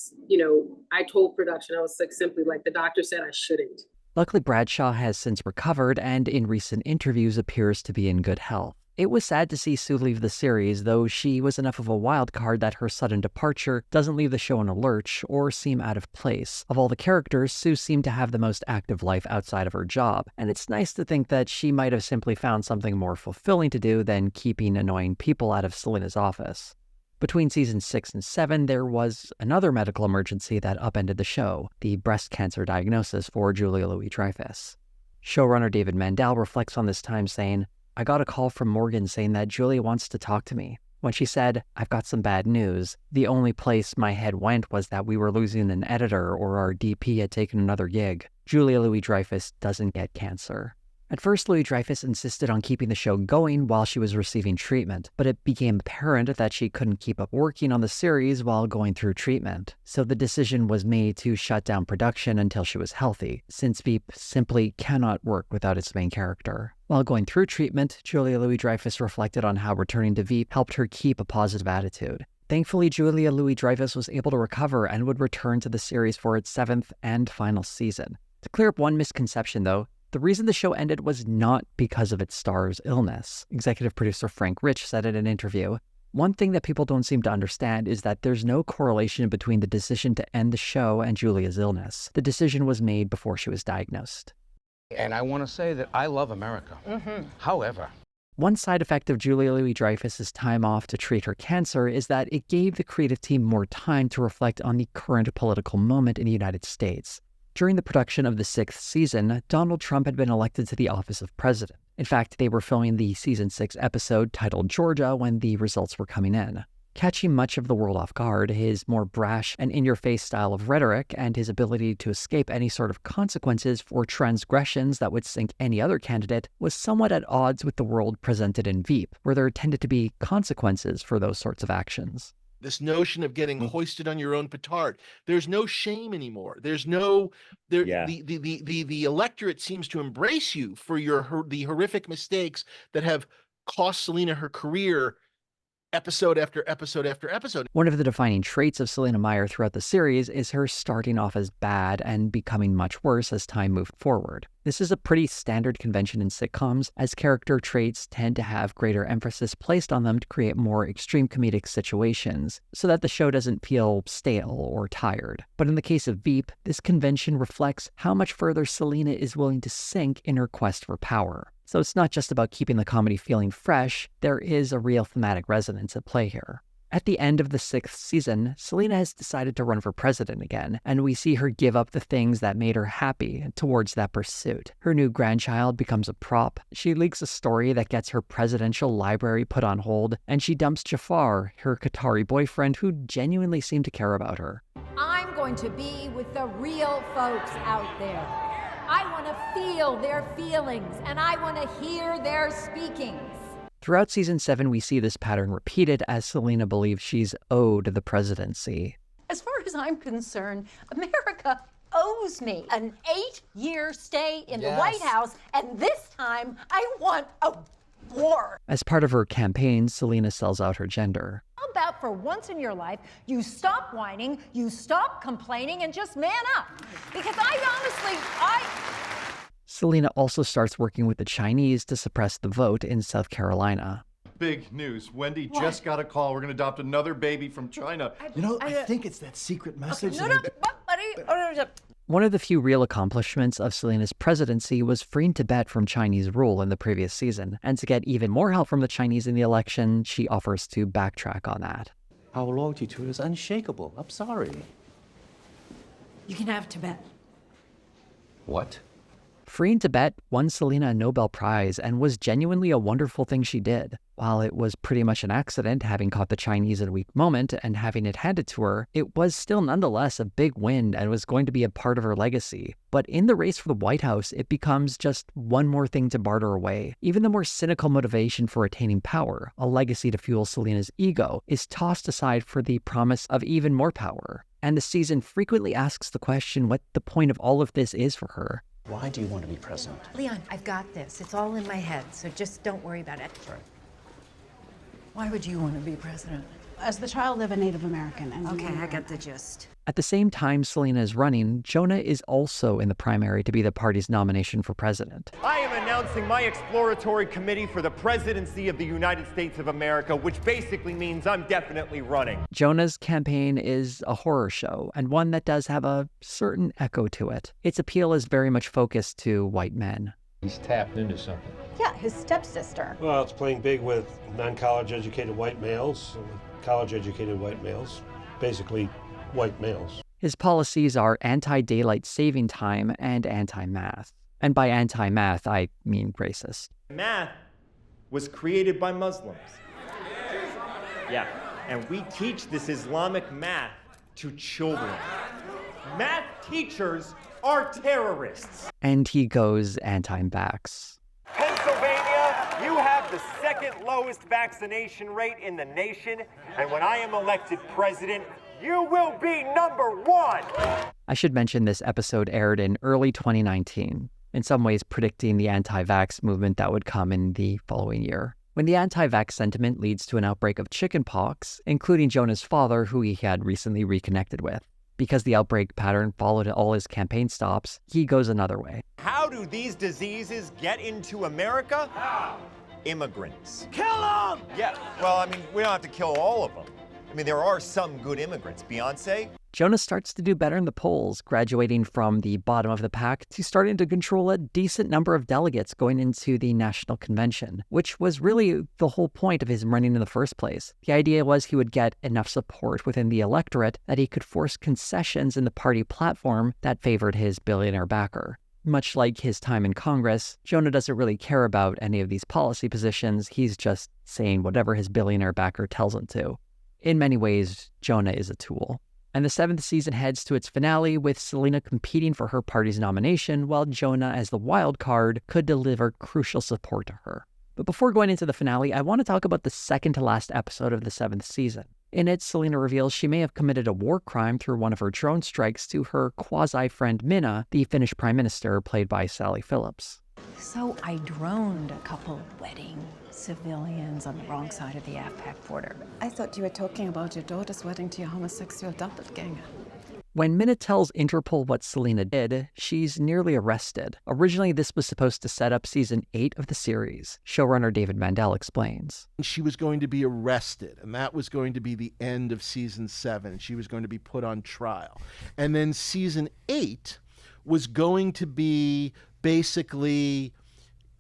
I told production, I was simply like, the doctor said I shouldn't. Luckily, Bradshaw has since recovered and in recent interviews appears to be in good health. It was sad to see Sue leave the series, though she was enough of a wild card that her sudden departure doesn't leave the show in a lurch or seem out of place. Of all the characters, Sue seemed to have the most active life outside of her job, and it's nice to think that she might have simply found something more fulfilling to do than keeping annoying people out of Selena's office. Between seasons 6 and 7, there was another medical emergency that upended the show, the breast cancer diagnosis for Julia Louis-Dreyfus. Showrunner David Mandel reflects on this time saying, "I got a call from Morgan saying that Julia wants to talk to me. When she said, 'I've got some bad news,' the only place my head went was that we were losing an editor or our DP had taken another gig. Julia Louis-Dreyfus doesn't get cancer." At first, Louis-Dreyfus insisted on keeping the show going while she was receiving treatment, but it became apparent that she couldn't keep up working on the series while going through treatment. So the decision was made to shut down production until she was healthy, since Veep simply cannot work without its main character. While going through treatment, Julia Louis-Dreyfus reflected on how returning to Veep helped her keep a positive attitude. Thankfully, Julia Louis-Dreyfus was able to recover and would return to the series for its 7th and final season. To clear up one misconception, though, the reason the show ended was not because of its star's illness. Executive producer Frank Rich said in an interview, "One thing that people don't seem to understand is that there's no correlation between the decision to end the show and Julia's illness. The decision was made before she was diagnosed." And I want to say that I love America. However, one side effect of Julia Louis-Dreyfus's time off to treat her cancer is that it gave the creative team more time to reflect on the current political moment in the United States. During the production of the 6th season, Donald Trump had been elected to the office of president. In fact, they were filming the season 6 episode titled Georgia when the results were coming in. Catching much of the world off guard, his more brash and in-your-face style of rhetoric and his ability to escape any sort of consequences for transgressions that would sink any other candidate was somewhat at odds with the world presented in Veep, where there tended to be consequences for those sorts of actions. This notion of getting hoisted on your own petard. There's no shame anymore. There's no the electorate seems to embrace you for the horrific mistakes that have cost Selena her career episode after episode after episode. One of the defining traits of Selena Meyer throughout the series is her starting off as bad and becoming much worse as time moved forward. This is a pretty standard convention in sitcoms, as character traits tend to have greater emphasis placed on them to create more extreme comedic situations, so that the show doesn't feel stale or tired. But in the case of Veep, this convention reflects how much further Selena is willing to sink in her quest for power. So it's not just about keeping the comedy feeling fresh, there is a real thematic resonance at play here. At the end of the 6th season, Selena has decided to run for president again, and we see her give up the things that made her happy towards that pursuit. Her new grandchild becomes a prop, she leaks a story that gets her presidential library put on hold, and she dumps Jafar, her Qatari boyfriend who genuinely seemed to care about her. I'm going to be with the real folks out there. I want to feel their feelings, and I want to hear their speakings. Throughout season 7, we see this pattern repeated as Selena believes she's owed the presidency. As far as I'm concerned, America owes me an 8-year stay in the White House, and this time I want a war. As part of her campaign, Selena sells out her gender. How about for once in your life, you stop whining, you stop complaining, and just man up? Because Selena also starts working with the Chinese to suppress the vote in South Carolina. Big news. Wendy just got a call. We're going to adopt another baby from China. I think it's that secret message. One of the few real accomplishments of Selena's presidency was freeing Tibet from Chinese rule in the previous season, and to get even more help from the Chinese in the election, she offers to backtrack on that. Our loyalty to it is unshakable. I'm sorry. You can have Tibet. What? Freeing Tibet won Selena a Nobel Prize and was genuinely a wonderful thing she did. While it was pretty much an accident having caught the Chinese at a weak moment and having it handed to her, it was still nonetheless a big win and was going to be a part of her legacy. But in the race for the White House, it becomes just one more thing to barter away. Even the more cynical motivation for attaining power, a legacy to fuel Selena's ego, is tossed aside for the promise of even more power. And the season frequently asks the question what the point of all of this is for her. Why do you want to be president? Leon, I've got this. It's all in my head, so just don't worry about it. Sorry. Why would you want to be president? As the child of a Native American. And Okay, I got the gist. At the same time Selena is running, Jonah is also in the primary to be the party's nomination for president. I am announcing my exploratory committee for the presidency of the United States of America, which basically means I'm definitely running. Jonah's campaign is a horror show, and one that does have a certain echo to it. Its appeal is very much focused to white men. He's tapped into something. Yeah, his stepsister. Well, it's playing big with non-college educated white males, with college educated white males, basically white males. His policies are anti-daylight saving time and anti-math. And by anti-math, I mean racist. Math was created by Muslims. Yeah, and we teach this Islamic math to children. Math teachers are terrorists. And he goes anti-vax. Pennsylvania, you have the second lowest vaccination rate in the nation, and when I am elected president, you will be #1. I should mention this episode aired in early 2019, in some ways predicting the anti-vax movement that would come in the following year. When the anti-vax sentiment leads to an outbreak of chickenpox, including Jonah's father, who he had recently reconnected with. Because the outbreak pattern followed all his campaign stops, he goes another way. How do these diseases get into America? How? Immigrants. Kill them! Yeah, well, I mean, we don't have to kill all of them. I mean, there are some good immigrants. Beyonce? Jonah starts to do better in the polls, graduating from the bottom of the pack to starting to control a decent number of delegates going into the national convention, which was really the whole point of his running in the first place. The idea was he would get enough support within the electorate that he could force concessions in the party platform that favored his billionaire backer. Much like his time in Congress, Jonah doesn't really care about any of these policy positions, he's just saying whatever his billionaire backer tells him to. In many ways, Jonah is a tool. And the 7th season heads to its finale with Selena competing for her party's nomination, while Jonah, as the wild card, could deliver crucial support to her. But before going into the finale, I want to talk about the second to last episode of the 7th season. In it, Selena reveals she may have committed a war crime through one of her drone strikes to her quasi-friend Minna, the Finnish prime minister, played by Sally Phillips. So I droned a couple wedding civilians on the wrong side of the AFPAC border. I thought you were talking about your daughter's wedding to your homosexual doppelganger. When Minna tells Interpol what Selena did, she's nearly arrested. Originally, this was supposed to set up season 8 of the series. Showrunner David Mandel explains. She was going to be arrested, and that was going to be the end of season 7. She was going to be put on trial. And then season 8 was going to be basically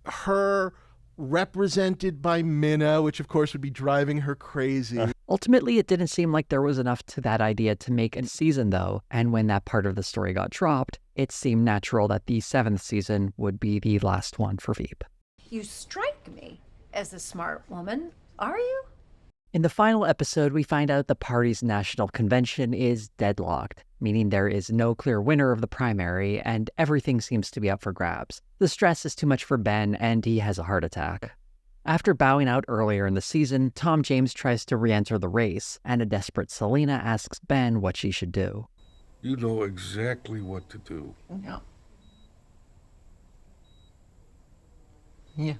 her represented by Minna, which of course would be driving her crazy. Ultimately, it didn't seem like there was enough to that idea to make a season, though, and when that part of the story got dropped, it seemed natural that the 7th season would be the last one for Veep. You strike me as a smart woman, are you? In the final episode, we find out the party's national convention is deadlocked, meaning there is no clear winner of the primary, and everything seems to be up for grabs. The stress is too much for Ben, and he has a heart attack. After bowing out earlier in the season, Tom James tries to re-enter the race, and a desperate Selena asks Ben what she should do. You know exactly what to do. No. Yeah.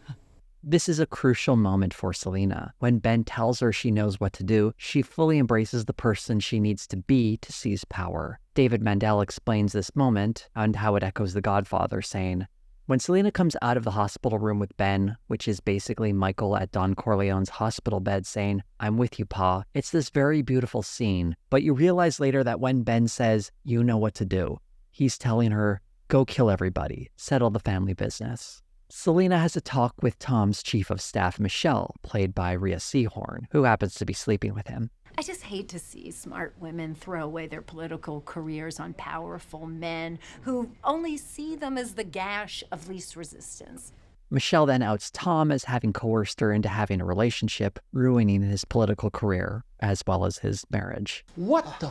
This is a crucial moment for Selena. When Ben tells her she knows what to do, she fully embraces the person she needs to be to seize power. David Mandel explains this moment and how it echoes The Godfather, saying, when Selena comes out of the hospital room with Ben, which is basically Michael at Don Corleone's hospital bed saying, I'm with you, Pa, it's this very beautiful scene. But you realize later that when Ben says, you know what to do, he's telling her, go kill everybody, settle the family business. Selena has a talk with Tom's chief of staff, Michelle, played by Rhea Seehorn, who happens to be sleeping with him. I just hate to see smart women throw away their political careers on powerful men who only see them as the gash of least resistance. Michelle then outs Tom as having coerced her into having a relationship, ruining his political career, as well as his marriage. What the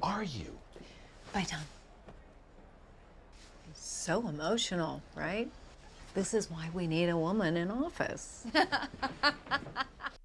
are you? Bye, Tom. So emotional, right? This is why we need a woman in office.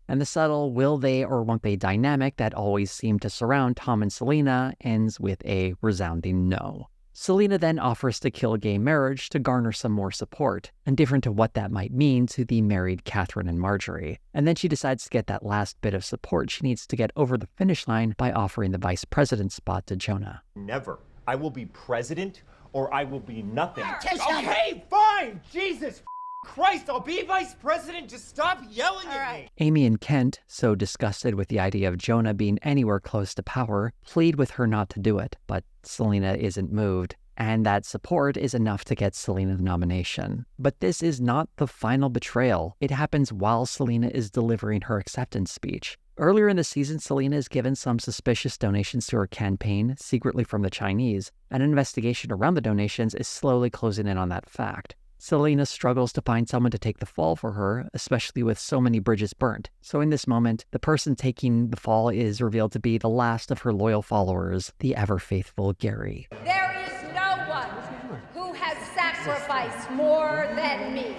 And the subtle will they or won't they dynamic that always seemed to surround Tom and Selena ends with a resounding no. Selena then offers to kill gay marriage to garner some more support, indifferent to what that might mean to the married Catherine and Marjorie. And then she decides to get that last bit of support she needs to get over the finish line by offering the vice president spot to Jonah. Never. I will be president or I will be nothing. Okay, fine! Jesus Christ, I'll be vice president. Just stop yelling at me. Amy and Kent, so disgusted with the idea of Jonah being anywhere close to power, plead with her not to do it, but Selena isn't moved. And that support is enough to get Selena the nomination. But this is not the final betrayal. It happens while Selena is delivering her acceptance speech. Earlier in the season, Selena is given some suspicious donations to her campaign, secretly from the Chinese. An investigation around the donations is slowly closing in on that fact. Selena struggles to find someone to take the fall for her, especially with so many bridges burnt. So in this moment, the person taking the fall is revealed to be the last of her loyal followers, the ever-faithful Gary. There is no one who has sacrificed more than me.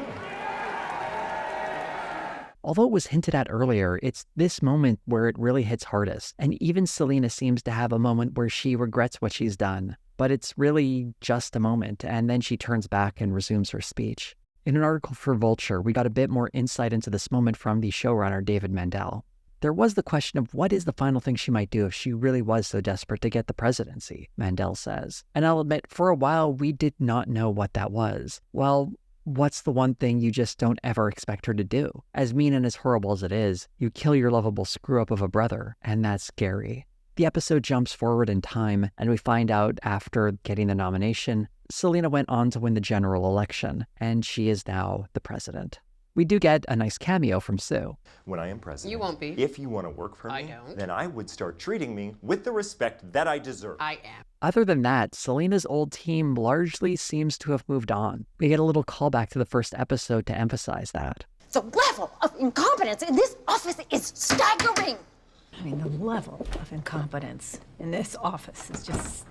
Although it was hinted at earlier, it's this moment where it really hits hardest. And even Selena seems to have a moment where she regrets what she's done. But it's really just a moment, and then she turns back and resumes her speech. In an article for Vulture, we got a bit more insight into this moment from the showrunner David Mandel. There was the question of what is the final thing she might do if she really was so desperate to get the presidency, Mandel says. And I'll admit, for a while, we did not know what that was. Well, what's the one thing you just don't ever expect her to do? As mean and as horrible as it is, you kill your lovable screw-up of a brother, and that's scary. The episode jumps forward in time, and we find out after getting the nomination, Selena went on to win the general election, and she is now the president. We do get a nice cameo from Sue. When I am president, You won't be. If you want to work for me, then I would start treating me with the respect that I deserve. I am. Other than that, Selena's old team largely seems to have moved on. We get a little callback to the first episode to emphasize that. The level of incompetence in this office is staggering. I mean, the level of incompetence in this office is just...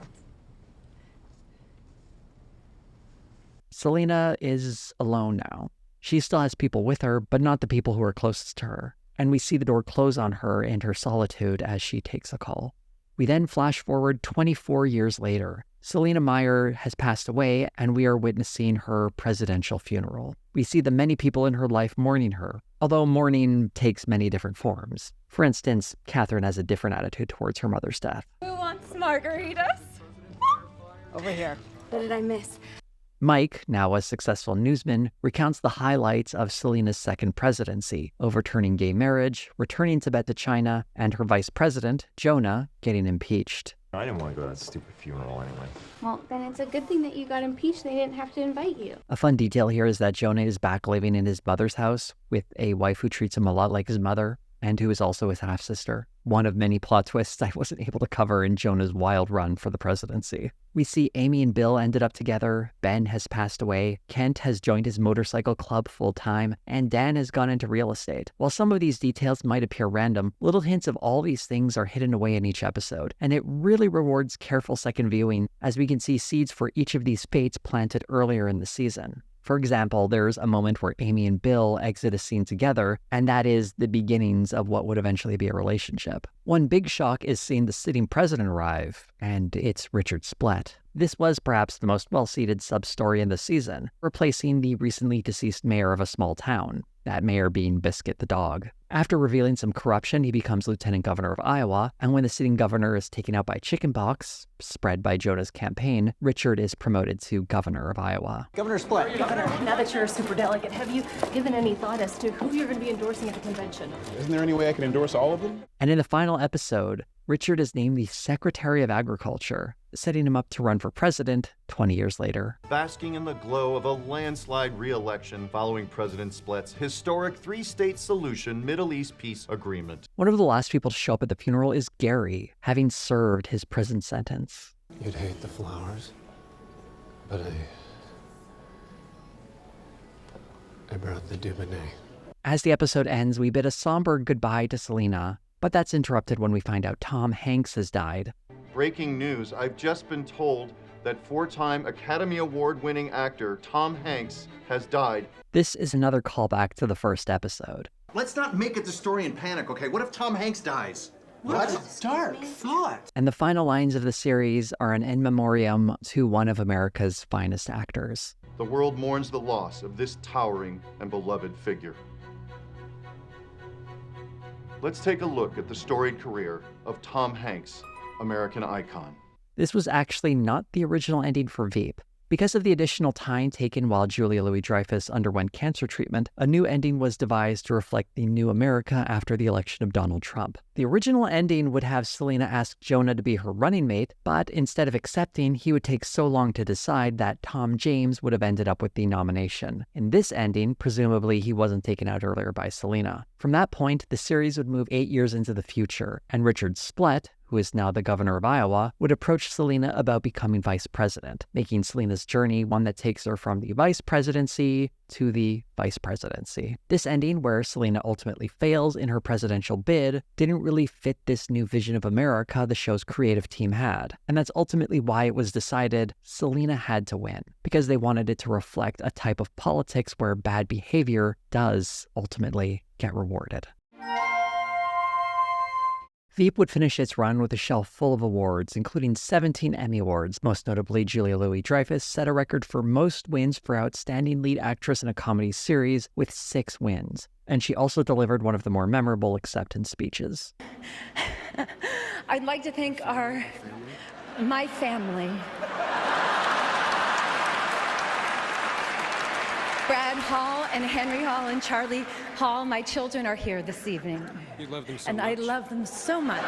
Selena is alone now. She still has people with her, but not the people who are closest to her. And we see the door close on her and her solitude as she takes a call. We then flash forward 24 years later. Selena Meyer has passed away, and we are witnessing her presidential funeral. We see the many people in her life mourning her, although mourning takes many different forms. For instance, Catherine has a different attitude towards her mother's death. Who wants margaritas? Over here. What did I miss? Mike, now a successful newsman, recounts the highlights of Selena's second presidency, overturning gay marriage, returning Tibet to China, and her vice president, Jonah, getting impeached. I didn't want to go to that stupid funeral anyway. Well, then it's a good thing that you got impeached. They didn't have to invite you. A fun detail here is that Jonah is back living in his mother's house with a wife who treats him a lot like his mother, and who is also his half-sister. One of many plot twists I wasn't able to cover in Jonah's wild run for the presidency. We see Amy and Bill ended up together, Ben has passed away, Kent has joined his motorcycle club full-time, and Dan has gone into real estate. While some of these details might appear random, little hints of all these things are hidden away in each episode, and it really rewards careful second viewing, as we can see seeds for each of these fates planted earlier in the season. For example, there's a moment where Amy and Bill exit a scene together, and that is the beginnings of what would eventually be a relationship. One big shock is seeing the sitting president arrive, and it's Richard Splett. This was perhaps the most well-seated sub-story in the season, replacing the recently deceased mayor of a small town, that mayor being Biscuit the dog. After revealing some corruption, he becomes lieutenant governor of Iowa, and when the sitting governor is taken out by chickenpox, spread by Jonah's campaign, Richard is promoted to governor of Iowa. Governor Splett. Governor, now that you're a superdelegate, have you given any thought as to who you're going to be endorsing at the convention? Isn't there any way I can endorse all of them? And in the final episode, Richard is named the Secretary of Agriculture, setting him up to run for president 20 years later. Basking in the glow of a landslide re-election following President Splett's historic three-state solution Middle East peace agreement. One of the last people to show up at the funeral is Gary, having served his prison sentence. You'd hate the flowers, but I brought the Dubonnet. As the episode ends, we bid a somber goodbye to Selena, but that's interrupted when we find out Tom Hanks has died. Breaking news, I've just been told that four-time Academy Award-winning actor Tom Hanks has died. This is another callback to the first episode. Let's not make it the story in panic, okay? What if Tom Hanks dies? What a dark thought. And the final lines of the series are an in memoriam to one of America's finest actors. The world mourns the loss of this towering and beloved figure. Let's take a look at the storied career of Tom Hanks, American icon. This was actually not the original ending for Veep. Because of the additional time taken while Julia Louis-Dreyfus underwent cancer treatment, a new ending was devised to reflect the new America after the election of Donald Trump. The original ending would have Selena ask Jonah to be her running mate, but instead of accepting, he would take so long to decide that Tom James would have ended up with the nomination. In this ending, presumably he wasn't taken out earlier by Selena. From that point, the series would move 8 years into the future, and Richard Splett, who is now the governor of Iowa, would approach Selena about becoming vice president, making Selena's journey one that takes her from the vice presidency to the vice presidency. This ending, where Selena ultimately fails in her presidential bid, didn't really fit this new vision of America the show's creative team had. And that's ultimately why it was decided Selena had to win, because they wanted it to reflect a type of politics where bad behavior does ultimately get rewarded. Veep would finish its run with a shelf full of awards, including 17 Emmy Awards. Most notably, Julia Louis-Dreyfus set a record for most wins for Outstanding Lead Actress in a Comedy Series with 6 wins. And she also delivered one of the more memorable acceptance speeches. I'd like to thank my family. Brad Hall and Henry Hall and Charlie Hall, my children, are here this evening. You love them so and much. I love them so much.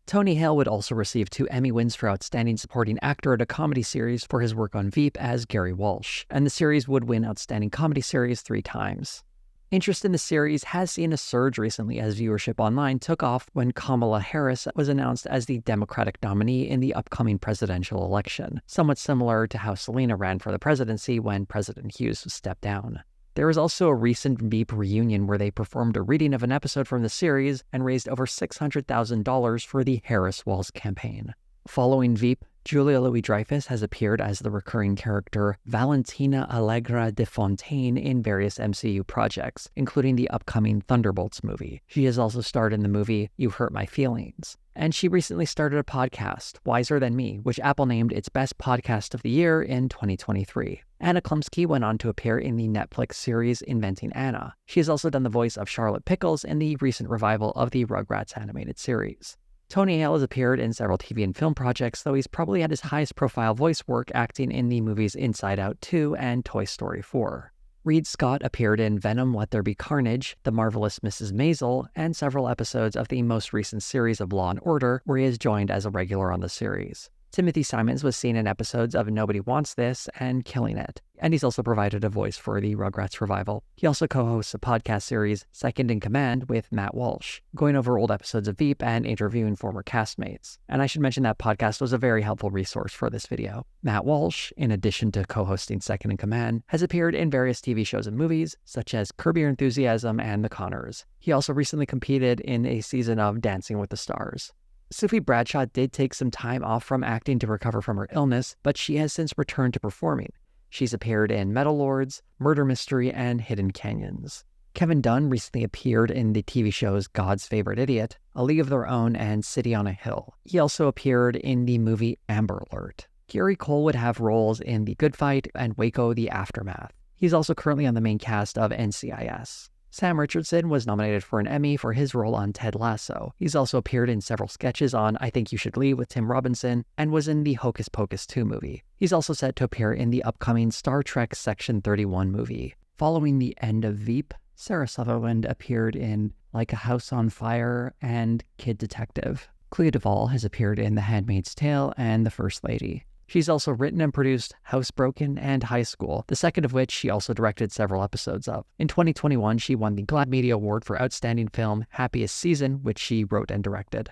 Tony Hale would also receive 2 Emmy wins for Outstanding Supporting Actor at a Comedy Series for his work on Veep as Gary Walsh, and the series would win Outstanding Comedy Series 3 times. Interest in the series has seen a surge recently as viewership online took off when Kamala Harris was announced as the Democratic nominee in the upcoming presidential election, somewhat similar to how Selena ran for the presidency when President Hughes stepped down. There was also a recent Veep reunion where they performed a reading of an episode from the series and raised over $600,000 for the Harris-Walz campaign. Following Veep, Julia Louis-Dreyfus has appeared as the recurring character Valentina Allegra de Fontaine in various MCU projects, including the upcoming Thunderbolts movie. She has also starred in the movie You Hurt My Feelings. And she recently started a podcast, Wiser Than Me, which Apple named its best podcast of the year in 2023. Anna Klumsky went on to appear in the Netflix series Inventing Anna. She has also done the voice of Charlotte Pickles in the recent revival of the Rugrats animated series. Tony Hale has appeared in several TV and film projects, though he's probably had his highest profile voice work acting in the movies Inside Out 2 and Toy Story 4. Reed Scott appeared in Venom: Let There Be Carnage, The Marvelous Mrs. Maisel, and several episodes of the most recent series of Law & Order, where he has joined as a regular on the series. Timothy Simons was seen in episodes of Nobody Wants This and Killing It, and he's also provided a voice for the Rugrats revival. He also co-hosts a podcast series, Second in Command, with Matt Walsh, going over old episodes of Veep and interviewing former castmates. And I should mention that podcast was a very helpful resource for this video. Matt Walsh, in addition to co-hosting Second in Command, has appeared in various TV shows and movies, such as Curb Your Enthusiasm and The Conners. He also recently competed in a season of Dancing with the Stars. Sophie Bradshaw did take some time off from acting to recover from her illness, but she has since returned to performing. She's appeared in Metal Lords, Murder Mystery, and Hidden Canyons. Kevin Dunn recently appeared in the TV shows God's Favorite Idiot, A League of Their Own, and City on a Hill. He also appeared in the movie Amber Alert. Gary Cole would have roles in The Good Fight and Waco: The Aftermath. He's also currently on the main cast of NCIS. Sam Richardson was nominated for an Emmy for his role on Ted Lasso. He's also appeared in several sketches on I Think You Should Leave with Tim Robinson and was in the Hocus Pocus 2 movie. He's also set to appear in the upcoming Star Trek Section 31 movie. Following the end of Veep, Sarah Sutherland appeared in Like a House on Fire and Kid Detective. Clea Duvall has appeared in The Handmaid's Tale and The First Lady. She's also written and produced Housebroken and High School, the second of which she also directed several episodes of. In 2021, she won the GLAAD Media Award for Outstanding Film Happiest Season, which she wrote and directed.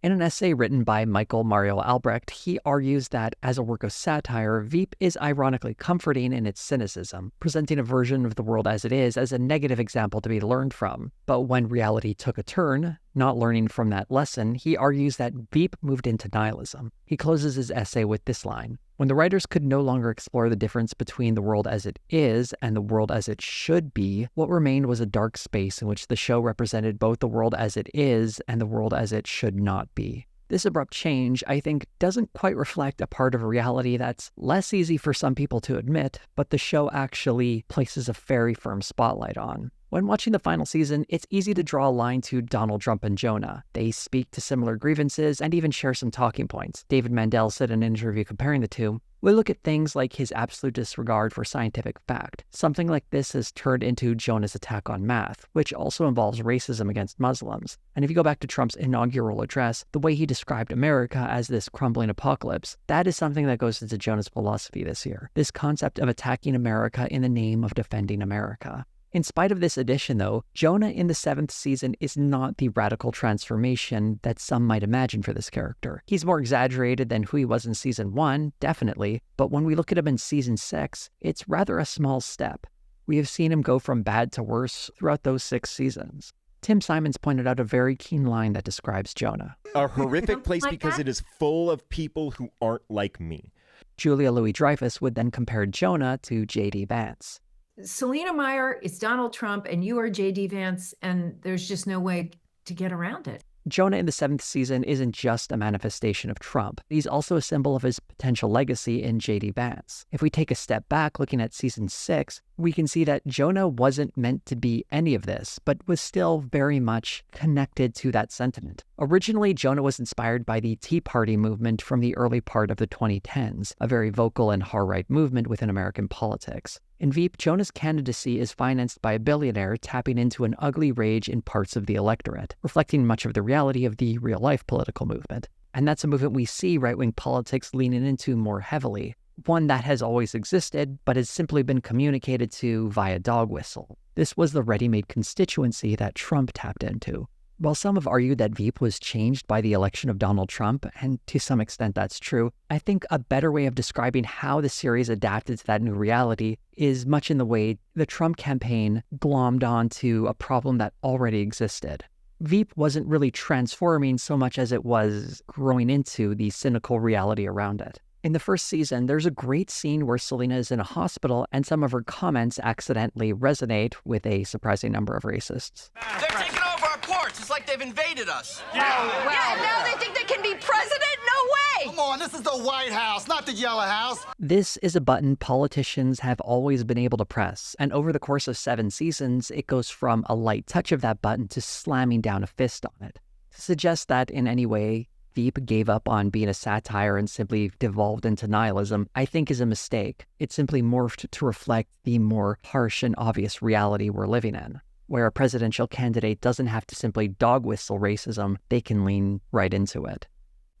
In an essay written by Michael Mario Albrecht, he argues that, as a work of satire, Veep is ironically comforting in its cynicism, presenting a version of the world as it is as a negative example to be learned from. But when reality took a turn, not learning from that lesson, he argues that Veep moved into nihilism. He closes his essay with this line: "When the writers could no longer explore the difference between the world as it is and the world as it should be, what remained was a dark space in which the show represented both the world as it is and the world as it should not be." This abrupt change, I think, doesn't quite reflect a part of reality that's less easy for some people to admit, but the show actually places a very firm spotlight on. When watching the final season, it's easy to draw a line to Donald Trump and Jonah. They speak to similar grievances and even share some talking points. David Mandel said in an interview comparing the two, "We look at things like his absolute disregard for scientific fact. Something like this has turned into Jonah's attack on math, which also involves racism against Muslims. And if you go back to Trump's inaugural address, the way he described America as this crumbling apocalypse, that is something that goes into Jonah's philosophy this year. This concept of attacking America in the name of defending America." In spite of this addition, though, Jonah in the 7th season is not the radical transformation that some might imagine for this character. He's more exaggerated than who he was in season 1, definitely, but when we look at him in season 6, it's rather a small step. We have seen him go from bad to worse throughout those 6 seasons. Tim Simons pointed out a very keen line that describes Jonah. A horrific place because it is full of people who aren't like me. Julia Louis-Dreyfus would then compare Jonah to J.D. Vance. Selena Meyer is Donald Trump and you are J.D. Vance, and there's just no way to get around it. Jonah in the 7th season isn't just a manifestation of Trump. He's also a symbol of his potential legacy in J.D. Vance. If we take a step back looking at season 6, we can see that Jonah wasn't meant to be any of this, but was still very much connected to that sentiment. Originally, Jonah was inspired by the Tea Party movement from the early part of the 2010s, a very vocal and far-right movement within American politics. In Veep, Jonah's candidacy is financed by a billionaire tapping into an ugly rage in parts of the electorate, reflecting much of the reality of the real-life political movement. And that's a movement we see right-wing politics leaning into more heavily, one that has always existed, but has simply been communicated to via dog whistle. This was the ready-made constituency that Trump tapped into. While some have argued that Veep was changed by the election of Donald Trump, and to some extent that's true, I think a better way of describing how the series adapted to that new reality is much in the way the Trump campaign glommed onto a problem that already existed. Veep wasn't really transforming so much as it was growing into the cynical reality around it. In the first season, there's a great scene where Selena is in a hospital and some of her comments accidentally resonate with a surprising number of racists. They're taking over our ports. It's like they've invaded us. Yeah, now they think they can be president? No way! Come on, this is the White House, not the Yellow House. This is a button politicians have always been able to press, and over the course of 7 seasons, it goes from a light touch of that button to slamming down a fist on it. To suggest that in any way Veep gave up on being a satire and simply devolved into nihilism, I think is a mistake. It simply morphed to reflect the more harsh and obvious reality we're living in, where a presidential candidate doesn't have to simply dog whistle racism, they can lean right into it.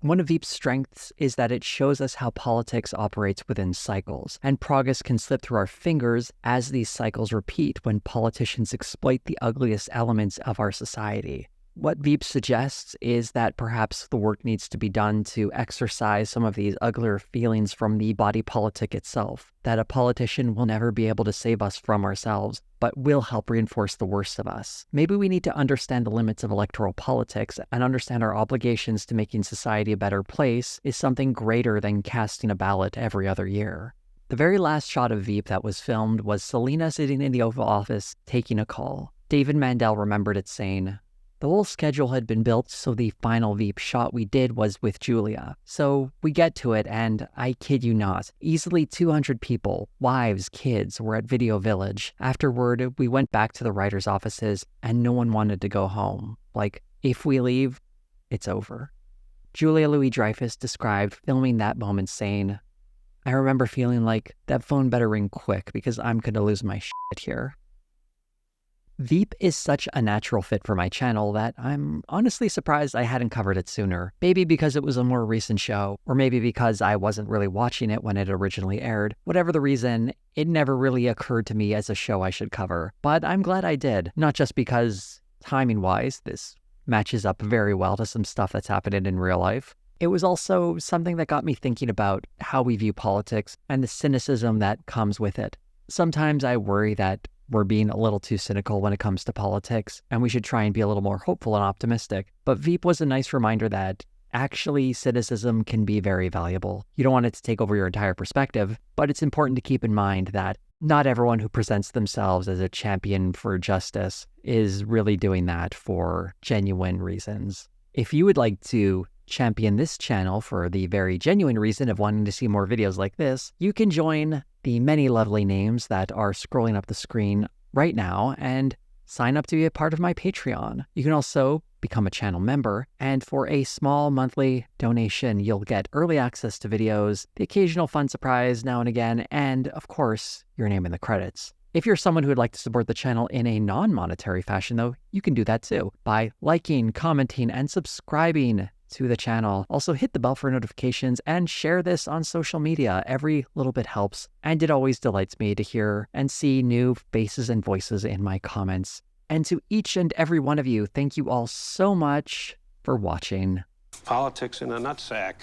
One of Veep's strengths is that it shows us how politics operates within cycles, and progress can slip through our fingers as these cycles repeat when politicians exploit the ugliest elements of our society. What Veep suggests is that perhaps the work needs to be done to exorcise some of these uglier feelings from the body politic itself, that a politician will never be able to save us from ourselves, but will help reinforce the worst of us. Maybe we need to understand the limits of electoral politics and understand our obligations to making society a better place is something greater than casting a ballot every other year. The very last shot of Veep that was filmed was Selena sitting in the Oval Office taking a call. David Mandel remembered it saying, "The whole schedule had been built, so the final Veep shot we did was with Julia. So we get to it, and I kid you not, easily 200 people, wives, kids, were at Video Village. Afterward, we went back to the writers' offices, and no one wanted to go home. Like, if we leave, it's over." Julia Louis-Dreyfus described filming that moment saying, "I remember feeling like that phone better ring quick because I'm going to lose my shit here." Veep is such a natural fit for my channel that I'm honestly surprised I hadn't covered it sooner. Maybe because it was a more recent show, or maybe because I wasn't really watching it when it originally aired. Whatever the reason, it never really occurred to me as a show I should cover. But I'm glad I did, not just because, timing-wise, this matches up very well to some stuff that's happening in real life. It was also something that got me thinking about how we view politics and the cynicism that comes with it. Sometimes I worry that we're being a little too cynical when it comes to politics, and we should try and be a little more hopeful and optimistic. But Veep was a nice reminder that actually cynicism can be very valuable. You don't want it to take over your entire perspective, but it's important to keep in mind that not everyone who presents themselves as a champion for justice is really doing that for genuine reasons. If you would like to champion this channel for the very genuine reason of wanting to see more videos like this, you can join the many lovely names that are scrolling up the screen right now and sign up to be a part of my Patreon. You can also become a channel member, and for a small monthly donation, you'll get early access to videos, the occasional fun surprise now and again, and of course, your name in the credits. If you're someone who would like to support the channel in a non-monetary fashion though, you can do that too by liking, commenting, and subscribing to the channel. Also hit the bell for notifications and share this on social media. Every little bit helps, and it always delights me to hear and see new faces and voices in my comments. And to each and every one of you, thank you all so much for watching. Politics in a nutsack.